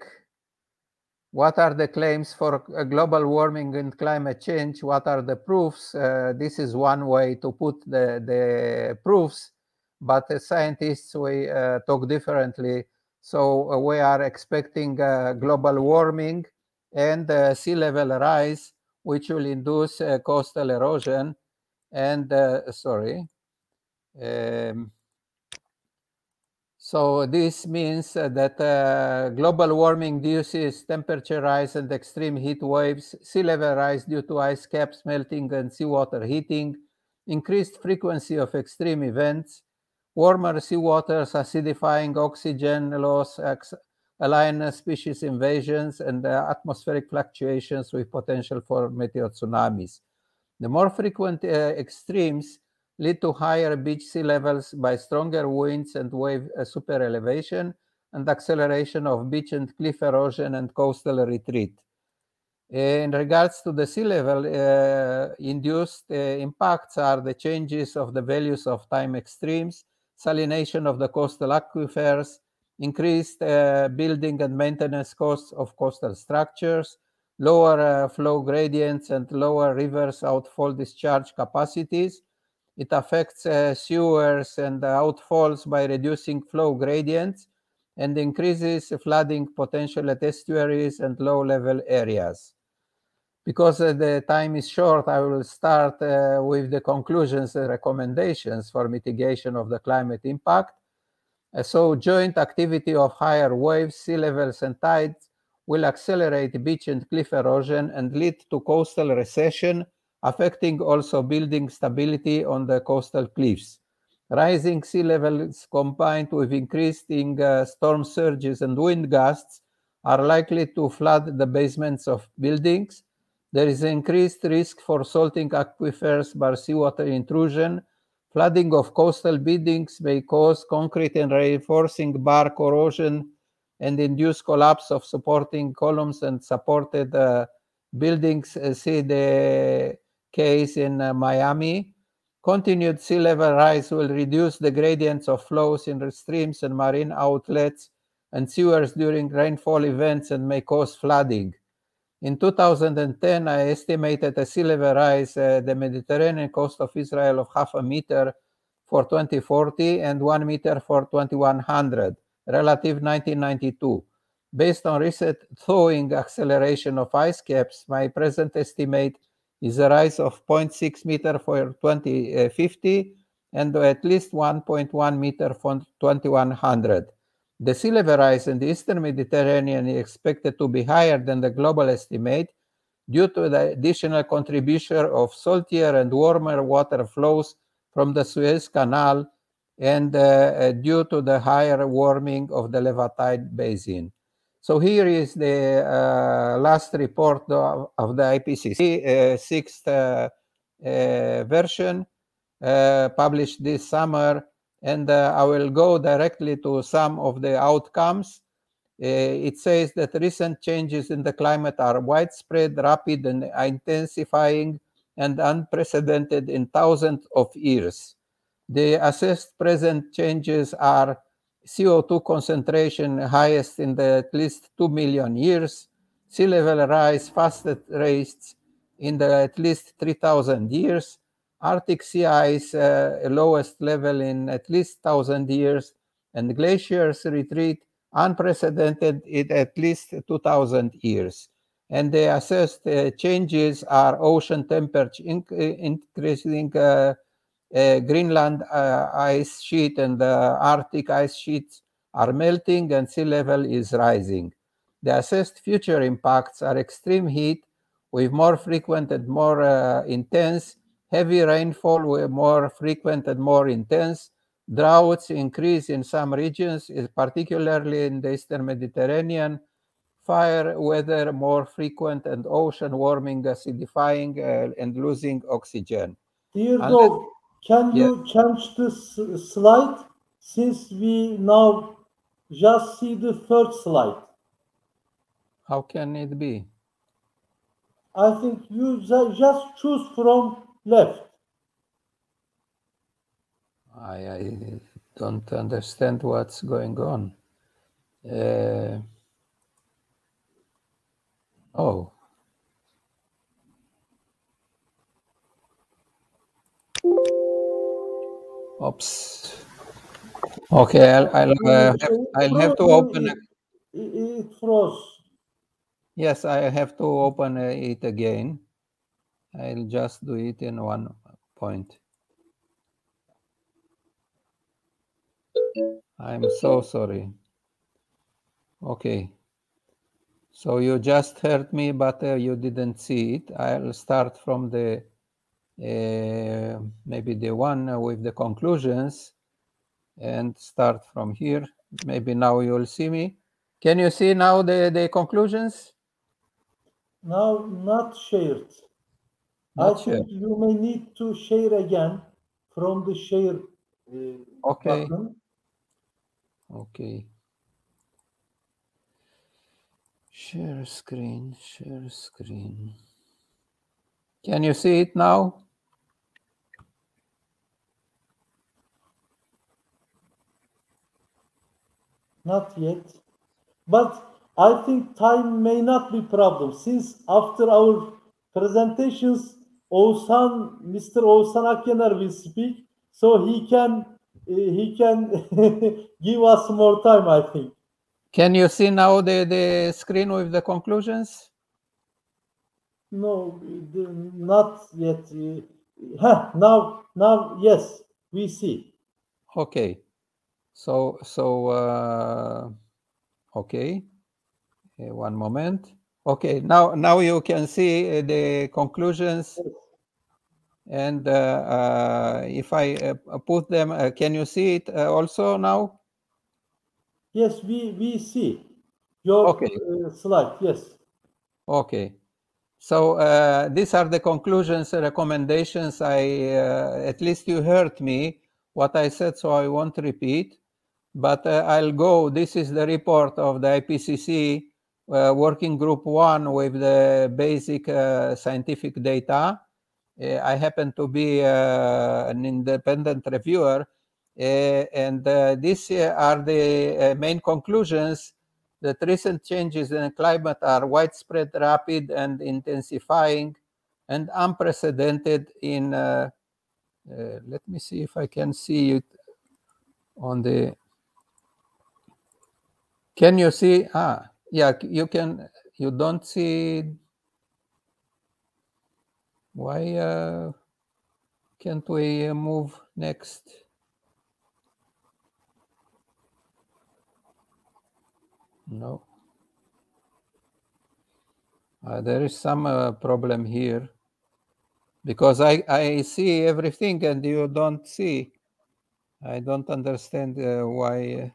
What are the claims for global warming and climate change? What are the proofs? This is one way to put the proofs, but as scientists, we talk differently. So we are expecting global warming and sea level rise, which will induce coastal erosion. And so this means that global warming induces temperature rise and extreme heat waves, sea level rise due to ice caps melting and seawater heating, increased frequency of extreme events, warmer sea waters acidifying, oxygen loss, alien species invasions, and atmospheric fluctuations with potential for meteor tsunamis. The more frequent extremes lead to higher beach sea levels by stronger winds and wave super elevation and acceleration of beach and cliff erosion and coastal retreat. In regards to the sea level, induced impacts are the changes of the values of time extremes, salination of the coastal aquifers, increased building and maintenance costs of coastal structures, lower flow gradients and lower reverse outfall discharge capacities. It affects sewers and outfalls by reducing flow gradients and increases flooding potential at estuaries and low-level areas. Because the time is short, I will start with the conclusions and recommendations for mitigation of the climate impact. So joint activity of higher waves, sea levels, and tides will accelerate beach and cliff erosion and lead to coastal recession, affecting also building stability on the coastal cliffs. Rising sea levels combined with increasing storm surges and wind gusts are likely to flood the basements of buildings. There is increased risk for salting aquifers by seawater intrusion. Flooding of coastal buildings may cause concrete and reinforcing bar corrosion and induce collapse of supporting columns and supported buildings. See the case in Miami. Continued sea level rise will reduce the gradients of flows in the streams and marine outlets and sewers during rainfall events and may cause flooding. In 2010, I estimated a sea level rise the Mediterranean coast of Israel of 0.5 meter for 2040 and 1 meter for 2100, relative 1992. Based on recent thawing acceleration of ice caps, my present estimate is a rise of 0.6 meter for 2050 and at least 1.1 meter for 2100. The sea level rise in the Eastern Mediterranean is expected to be higher than the global estimate due to the additional contribution of saltier and warmer water flows from the Suez Canal and due to the higher warming of the Levantine Basin. So here is the last report of the IPCC, sixth version, published this summer, and I will go directly to some of the outcomes. It says that recent changes in the climate are widespread, rapid, and intensifying, and unprecedented in thousands of years. The assessed present changes are CO2 concentration highest in the at least 2 million years, sea level rise fastest rates in the at least 3,000 years, Arctic sea ice lowest level in at least 1,000 years, and glaciers retreat unprecedented in at least 2,000 years. And the assessed changes are ocean temperature increasing, Greenland ice sheet and the Arctic ice sheets are melting and sea level is rising. The assessed future impacts are extreme heat with more frequent and more intense, heavy rainfall with more frequent and more intense, droughts increase in some regions, particularly in the Eastern Mediterranean, fire weather more frequent, and ocean warming, acidifying, and losing oxygen. Dear Dov, can you change this slide, since we now just see the third slide? How can it be? I think you just choose from left. I don't understand what's going on. Oh. Oops. Okay, I'll have to open it. It froze. Yes, I have to open it again. I'll just do it in one point. I'm so sorry. Okay. So you just heard me, but you didn't see it. I'll start from the maybe the one with the conclusions and start from here. Maybe now you'll see me. Can you see now the conclusions? Now not shared. Not I shared. think you may need to share again from the share okay. button. Okay. Share screen, share screen. Can you see it now? Not yet. But I think time may not be problem, since after our presentations, Mr. Oğuzhan Akyener will speak, so he can give us more time, I think. Can you see now the screen with the conclusions? No, not yet. Now, yes, we see. Okay. So okay. One moment. Okay, now you can see the conclusions. And if I put them, can you see it also now? Yes, we see your slide. Yes. Okay. So these are the conclusions, recommendations. At least you heard me what I said, so I won't repeat. But I'll go. This is the report of the IPCC Working Group 1 with the basic scientific data. I happen to be an independent reviewer, and these are the main conclusions that recent changes in climate are widespread, rapid, and intensifying, and unprecedented in, let me see if I can see it on the, can you see? Yeah, you can, you don't see, why can't we move next? No. There is some problem here because I see everything and you don't see. I don't understand why.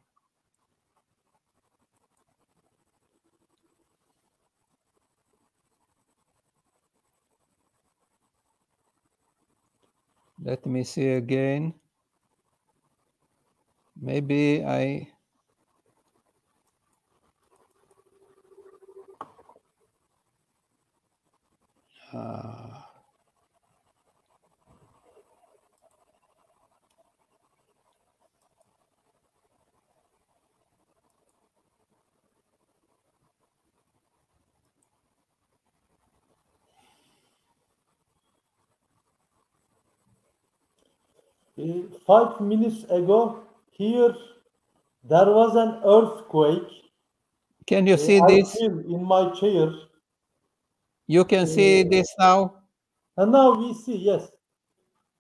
Let me see again. Maybe I... Five minutes ago, here there was an earthquake. Can you see this? I feel in my chair. You can see this now? And now we see, yes.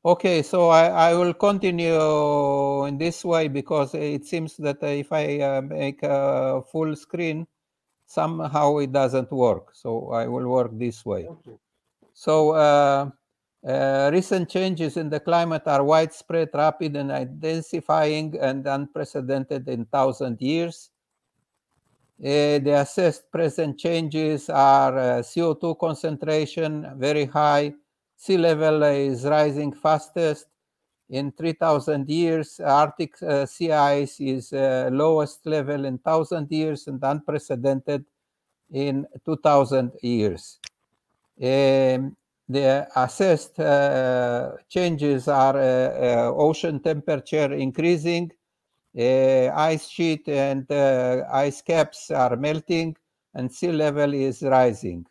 Okay, so I will continue in this way because it seems that if I make a full screen, somehow it doesn't work. So I will work this way. Okay. So recent changes in the climate are widespread, rapid, and intensifying, and unprecedented in 1,000 years. The assessed present changes are CO2 concentration very high, sea level is rising fastest. In 3,000 years, Arctic sea ice is lowest level in 1,000 years and unprecedented in 2,000 years. The assessed changes are ocean temperature increasing, ice sheet and ice caps are melting, and sea level is rising.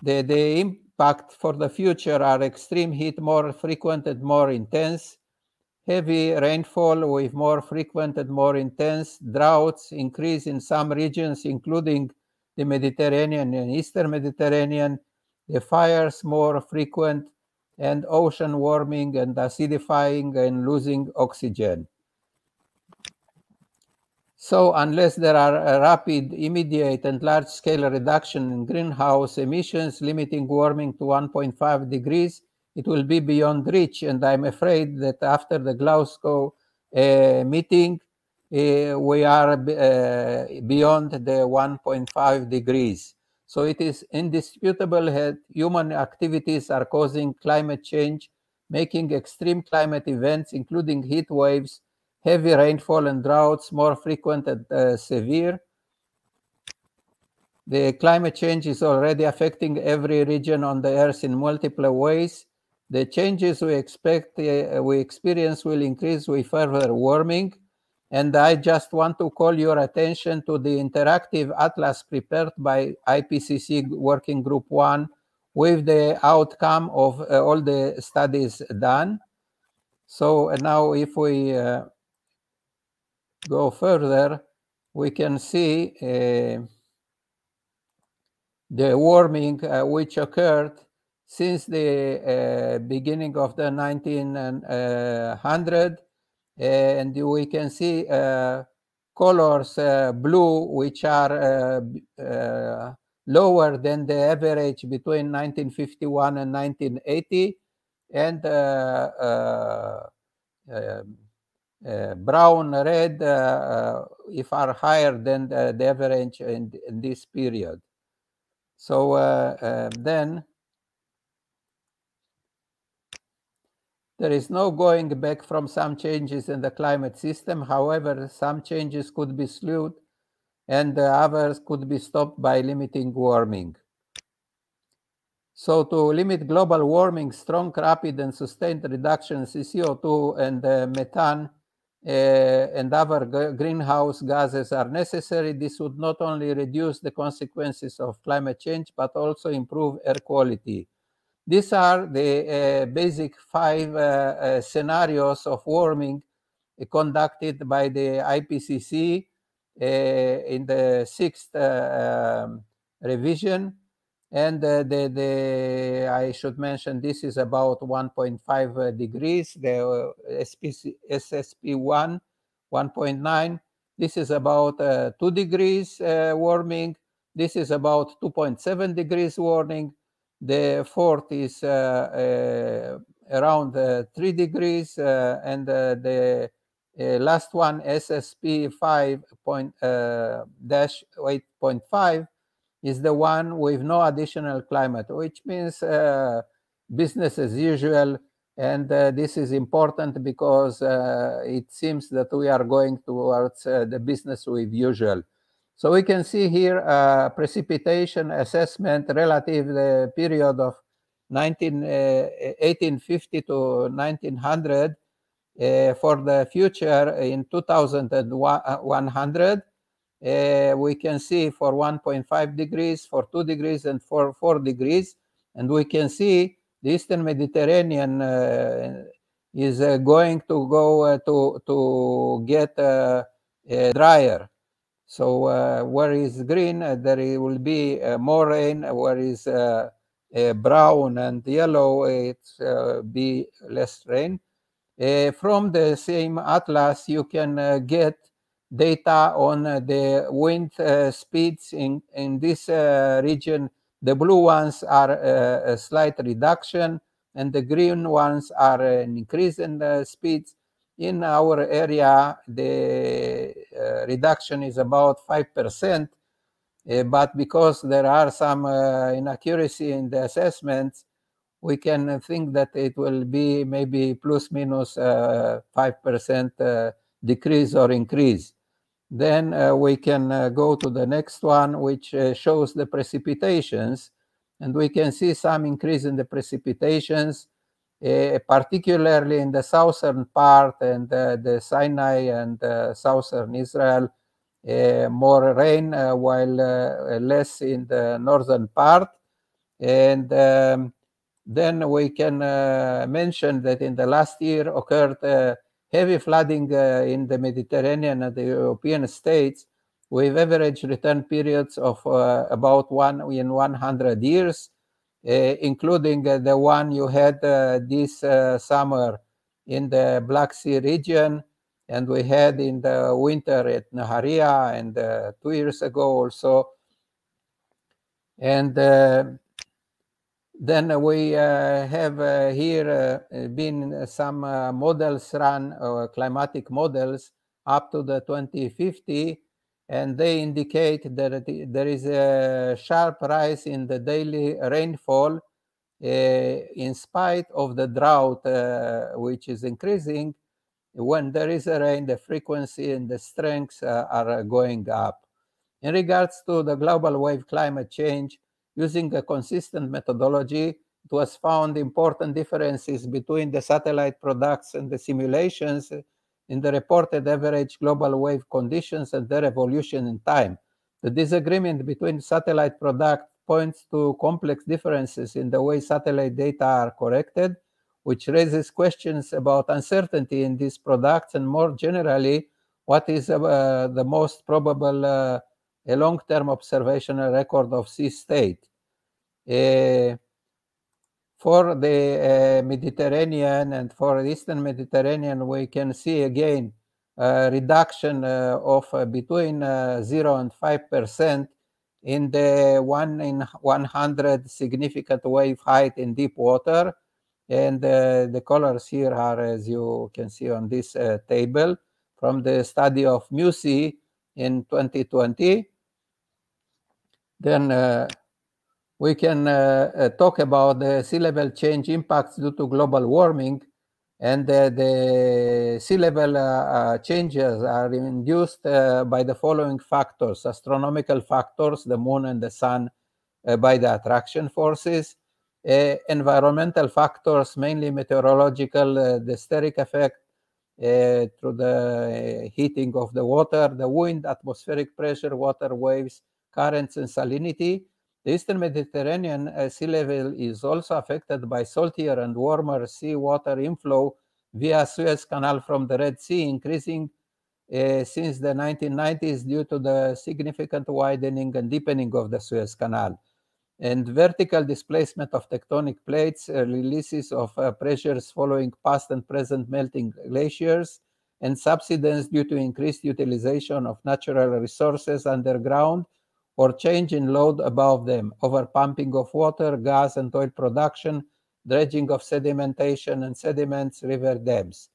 The impact for the future are extreme heat, more frequent and more intense, heavy rainfall with more frequent and more intense, droughts increase in some regions, including the Mediterranean and Eastern Mediterranean, the fires more frequent, and ocean warming and acidifying and losing oxygen. So unless there are a rapid, immediate, and large-scale reduction in greenhouse emissions, limiting warming to 1.5 degrees, it will be beyond reach. And I'm afraid that after the Glasgow meeting, we are beyond the 1.5 degrees. So it is indisputable that human activities are causing climate change, making extreme climate events, including heat waves, heavy rainfall and droughts more frequent and severe. The climate change is already affecting every region on the Earth in multiple ways. The changes we experience will increase with further warming. And I just want to call your attention to the interactive atlas prepared by IPCC Working Group 1 with the outcome of all the studies done. So now if we go further, we can see the warming which occurred since the beginning of the 1900, and we can see colors blue, which are lower than the average between 1951 and 1980, and brown, red, if are higher than the average in this period. So then there is no going back from some changes in the climate system. However, some changes could be slowed and others could be stopped by limiting warming. So to limit global warming, strong, rapid, and sustained reductions in CO2 and methane and other greenhouse gases are necessary, this would not only reduce the consequences of climate change, but also improve air quality. These are the basic 5 scenarios of warming conducted by the IPCC in the 6th revision. And I should mention this is about 1.5 degrees, the SSP1, 1.9. This is about 2 degrees warming. This is about 2.7 degrees warming. The 4th is around 3 degrees, and the last one, SSP 5.8.5, is the one with no additional climate, which means business as usual. And this is important because it seems that we are going towards the business with usual. So we can see here precipitation assessment relative the period of 1850 to 1900 for the future in 2100. We can see for 1.5 degrees, for 2 degrees, and for 4 degrees. And we can see the Eastern Mediterranean is going to go to get drier. So where is green, there will be more rain. Where is brown and yellow, it's be less rain. From the same atlas, you can get data on the wind speeds in this region. The blue ones are a slight reduction, and the green ones are an increase in the speeds. In our area, the reduction is about 5%, but because there are some inaccuracy in the assessments, we can think that it will be maybe plus minus 5% decrease or increase. Then we can go to the next one, which shows the precipitations, and we can see some increase in the precipitations, particularly in the southern part and the Sinai and southern Israel, more rain, while less in the northern part. And then we can mention that in the last year occurred heavy flooding in the Mediterranean and the European states, with average return periods of about 1 in 100 years, including the one you had this summer in the Black Sea region, and we had in the winter at Naharia, and 2 years ago also. And then we have here been some models run, climatic models, up to the 2050, and they indicate that there is a sharp rise in the daily rainfall in spite of the drought, which is increasing. When there is a rain, the frequency and the strengths are going up. In regards to the global wave climate change, using a consistent methodology, it was found important differences between the satellite products and the simulations in the reported average global wave conditions and their evolution in time. The disagreement between satellite products points to complex differences in the way satellite data are corrected, which raises questions about uncertainty in these products, and more generally, what is the most probable a long-term observational record of sea state. For the Mediterranean and for the Eastern Mediterranean, we can see again a reduction of between 0 and 5% in the 1 in 100 significant wave height in deep water. And the colors here are, as you can see on this table, from the study of MUSI in 2020. Then we can talk about the sea level change impacts due to global warming, and the sea level changes are induced by the following factors: astronomical factors, the moon and the sun, by the attraction forces, environmental factors, mainly meteorological, the steric effect, through the heating of the water, the wind, atmospheric pressure, water waves, currents, and salinity. The Eastern Mediterranean sea level is also affected by saltier and warmer seawater inflow via Suez Canal from the Red Sea, increasing since the 1990s due to the significant widening and deepening of the Suez Canal. And vertical displacement of tectonic plates, releases of pressures following past and present melting glaciers, and subsidence due to increased utilization of natural resources underground or change in load above them, overpumping of water, gas and oil production, dredging of sedimentation and sediments, river dams.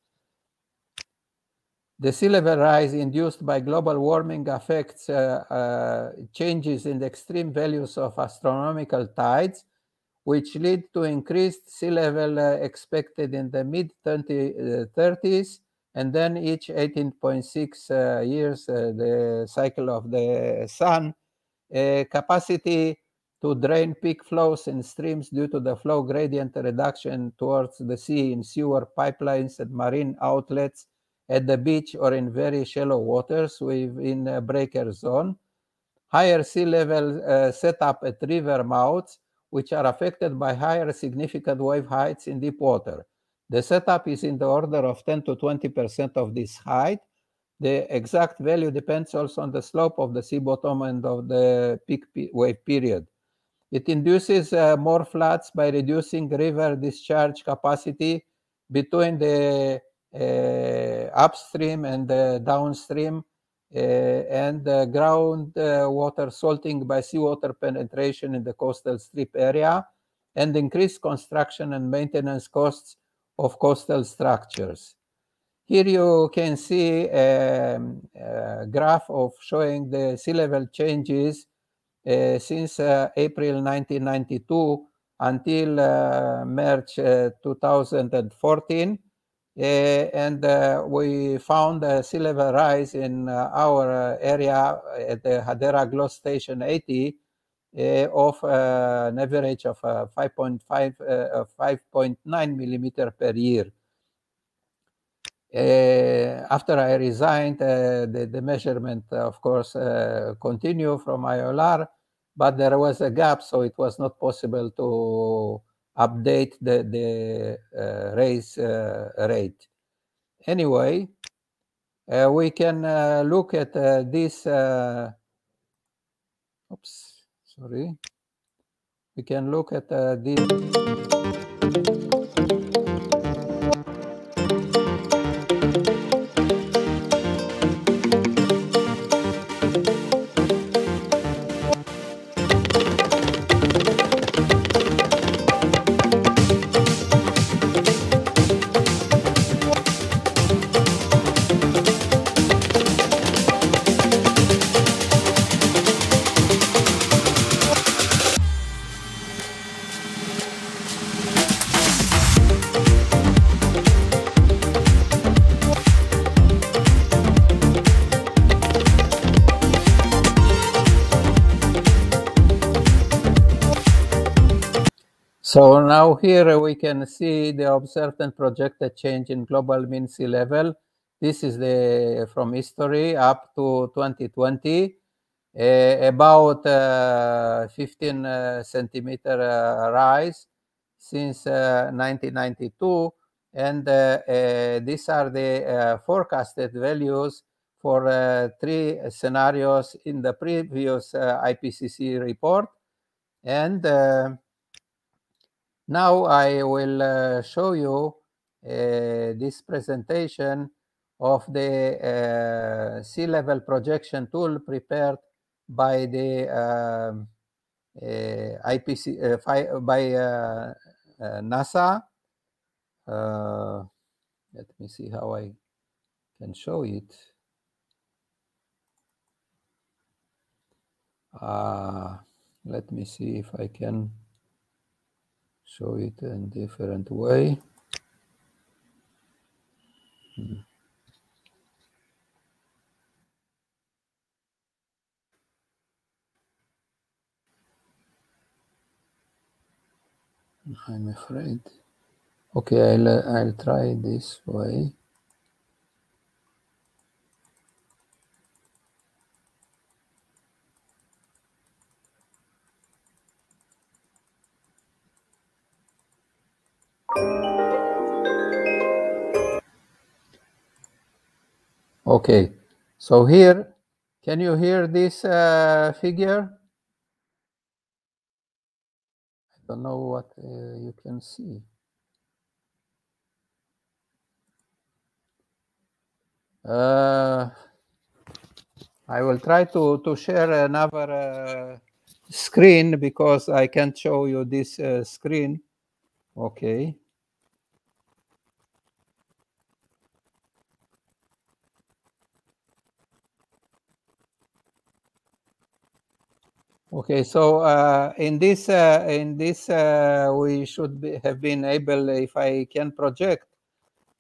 The sea level rise induced by global warming affects changes in the extreme values of astronomical tides, which lead to increased sea level expected in the mid-30s, and then each 18.6 years, the cycle of the sun, capacity to drain peak flows in streams due to the flow gradient reduction towards the sea in sewer pipelines and marine outlets at the beach or in very shallow waters within a breaker zone. Higher sea level set up at river mouths, which are affected by higher significant wave heights in deep water. The setup is in the order of 10 to 20% of this height. The exact value depends also on the slope of the sea bottom and of the peak wave period. It induces more floods by reducing river discharge capacity between the upstream and the downstream, and ground water salting by seawater penetration in the coastal strip area, and increased construction and maintenance costs of coastal structures. Here you can see a graph of showing the sea level changes since April 1992 until March 2014. And we found a sea level rise in our area at the Hadera Gloss Station 80 of an average of 5.9 millimeter per year. After I resigned, the measurement, of course, continued from IOLR, but there was a gap, so it was not possible to update the raise rate. Anyway, we can look at this. Oops, sorry. We can look at this. So now here we can see the observed and projected change in global mean sea level. This is the from history up to 2020, about 15 centimeter rise since 1992, and these are the forecasted values for 3 scenarios in the previous IPCC report. And now I will show you this presentation of the sea level projection tool prepared by the IPCC by NASA. Let me see how I can show it. Let me see if I can show it in a different way. I'm afraid. Okay, I'll try this way. Okay, so here, can you hear this figure? I don't know what you can see. I will try to share another screen because I can't show you this screen. Okay. Okay, so in this we should have been able, if I can project,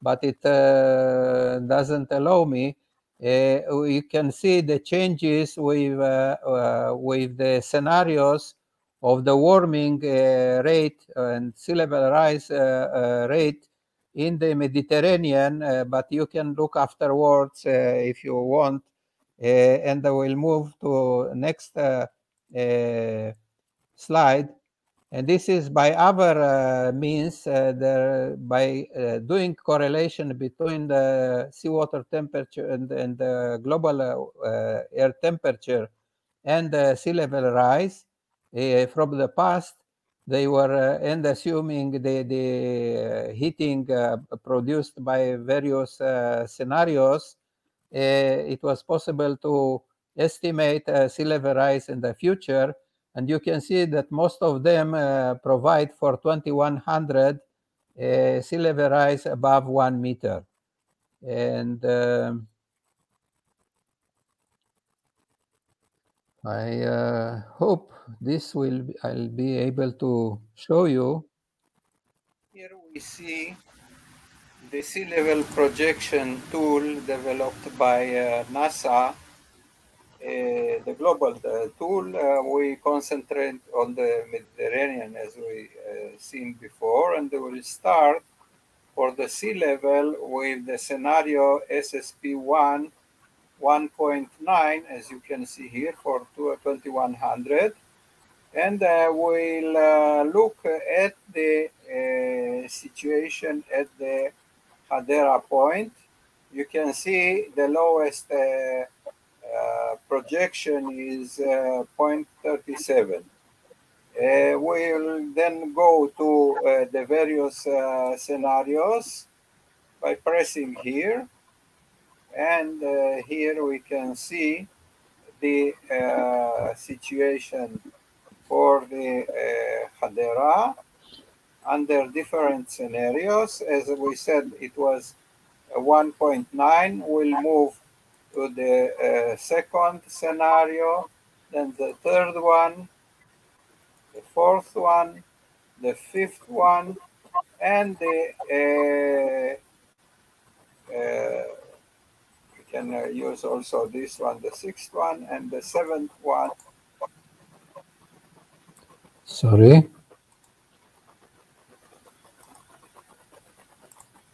but it doesn't allow me. You can see the changes with the scenarios of the warming rate and sea level rise rate in the Mediterranean, but you can look afterwards if you want, and I will move to next slide. And this is by other means, by doing correlation between the seawater temperature and the global air temperature and the sea level rise from the past. They were and assuming the heating produced by various scenarios, it was possible to estimate sea level rise in the future. And you can see that most of them provide for 2100 sea level rise above 1 meter. And I hope this I'll be able to show you. Here we see the sea level projection tool developed by NASA. The global tool, we concentrate on the Mediterranean as we seen before, and we will start for the sea level with the scenario SSP1 1.9, as you can see here, for 2100. And we'll look at the situation at the Hadera point. You can see the lowest projection is 0.37. We'll then go to the various scenarios by pressing here. And here we can see the situation for the Hadera under different scenarios. As we said, it was 1.9. We'll move to the second scenario, then the third one, the fourth one, the fifth one, and the we can use also this one, the sixth one, and the seventh one. Sorry.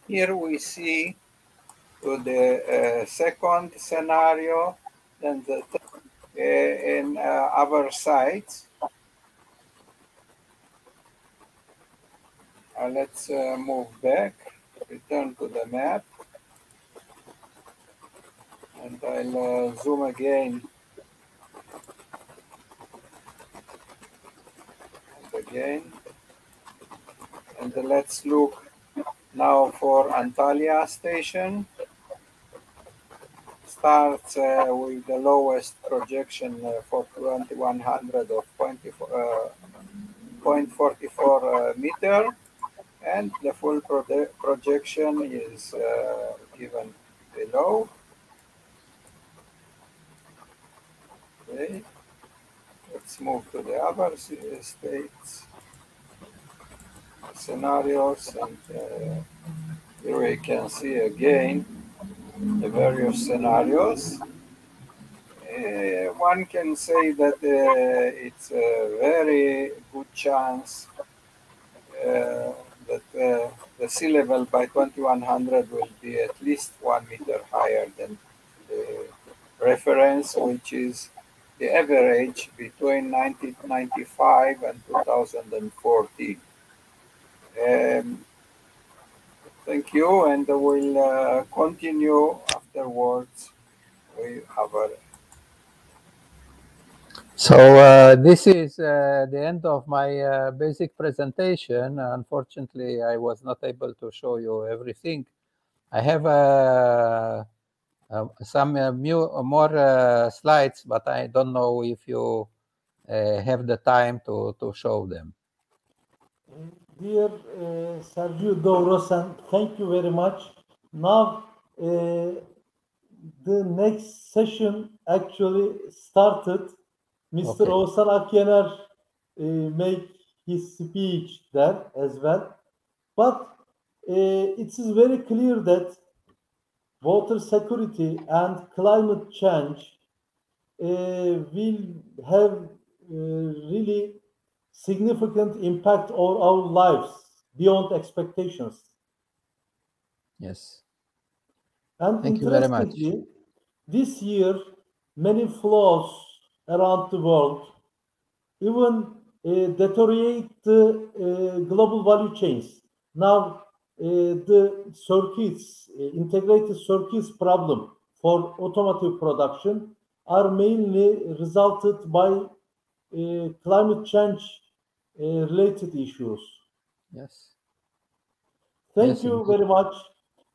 Here we see to the second scenario, then the in other sites. Let's move back, return to the map, and I'll zoom again and again, and let's look now for Antalya station. Starts with the lowest projection for 2100 of 0.44 meter, and the full projection is given below. Okay, let's move to the other states scenarios, and here we can see again the various scenarios. One can say that it's a very good chance that the sea level by 2100 will be at least 1 meter higher than the reference, which is the average between 1995 and 2014. Thank you, and we'll continue after afterwards we have a... So this is the end of my basic presentation. Unfortunately, I was not able to show you everything. I have some more slides, but I don't know if you have the time to show them. Dear Sergio Dourosan, thank you very much. Now, the next session actually started. Mr. Okay. Oğuzhan Akyener make his speech there as well. But it is very clear that water security and climate change will have really significant impact on our lives beyond expectations. Yes. And thank you very much. interestingly, this year, many floods around the world even deteriorate the global value chains. Now, the circuits, integrated circuits problem for automotive production are mainly resulted by climate change related issues. Yes. Thank you very much.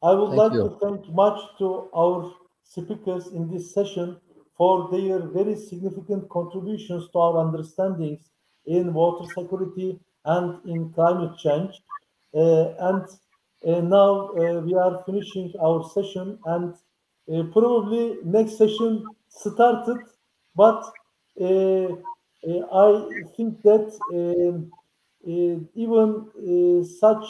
I would like to thank much to our speakers in this session for their very significant contributions to our understandings in water security and in climate change. Now we are finishing our session, and probably next session started, but I think that even such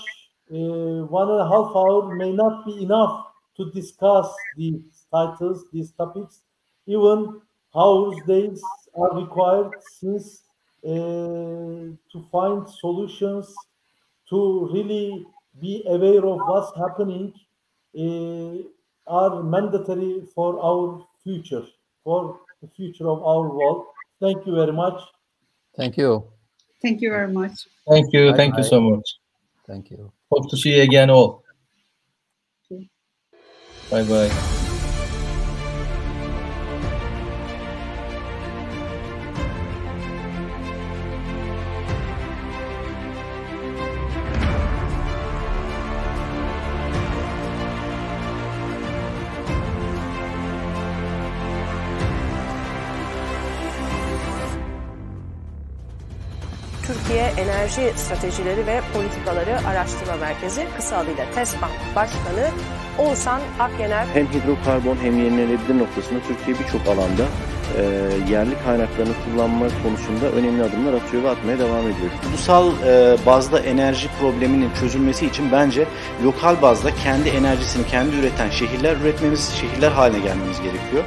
1.5 hours may not be enough to discuss these titles, these topics. Even hours, days are required, since to find solutions, to really be aware of what's happening, are mandatory for our future, for the future of our world. Thank you very much. Thank you. Thank you very much. Thank you. Bye-bye. Thank you so much. Thank you. Hope to see you again all. Okay. Bye-bye. Türkiye Enerji Stratejileri ve Politikaları Araştırma Merkezi, kısa adıyla TESPAM Başkanı Oğuzhan Akyener. Hem hidrokarbon hem yenilenebilir noktasında Türkiye birçok alanda yerli kaynaklarını kullanma konusunda önemli adımlar atıyor ve atmaya devam ediyor. Ulusal bazda enerji probleminin çözülmesi için bence lokal bazda kendi enerjisini kendi üreten şehirler haline gelmemiz gerekiyor.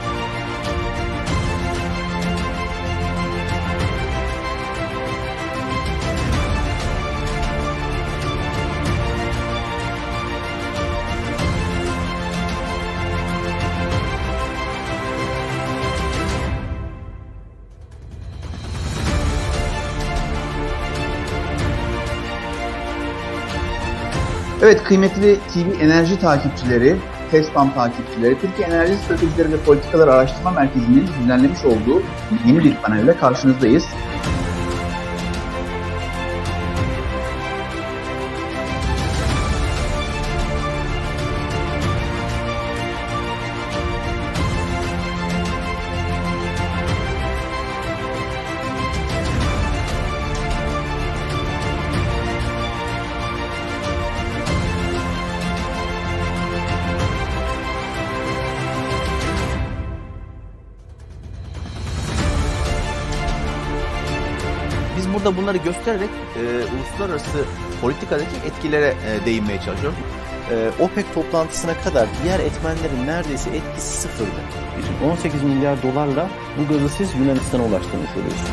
Evet, kıymetli TV Enerji takipçileri, TESPAM takipçileri, Türkiye Enerji Stratejileri ve Politikaları Araştırma Merkezi'nin düzenlemiş olduğu yeni bir panelle karşınızdayız. Burada bunları göstererek uluslararası politikadaki etkilere değinmeye çalışıyorum. OPEC toplantısına kadar diğer etmenlerin neredeyse etkisi sıfırdı. 18 milyar dolarla bu gazı siz Yunanistan'a ulaştırmış oluyorsunuz.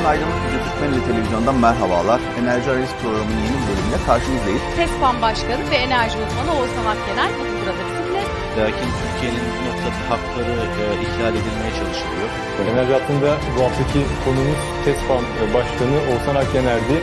Aydınlık Yüzü Türkmenli Televizyon'dan merhabalar. Enerji Analiz Programı'nın yeni bölümüyle karşınızdayız. TESPAN Başkanı ve Enerji Uzmanı Oğuzhan Akgener bugün burada bizimle. Lakin Türkiye'nin bu noktada hakları ihlal edilmeye çalışılıyor. Enerji hakkında bu haftaki konumuz TESPAN Başkanı Oğuzhan Akgener'di.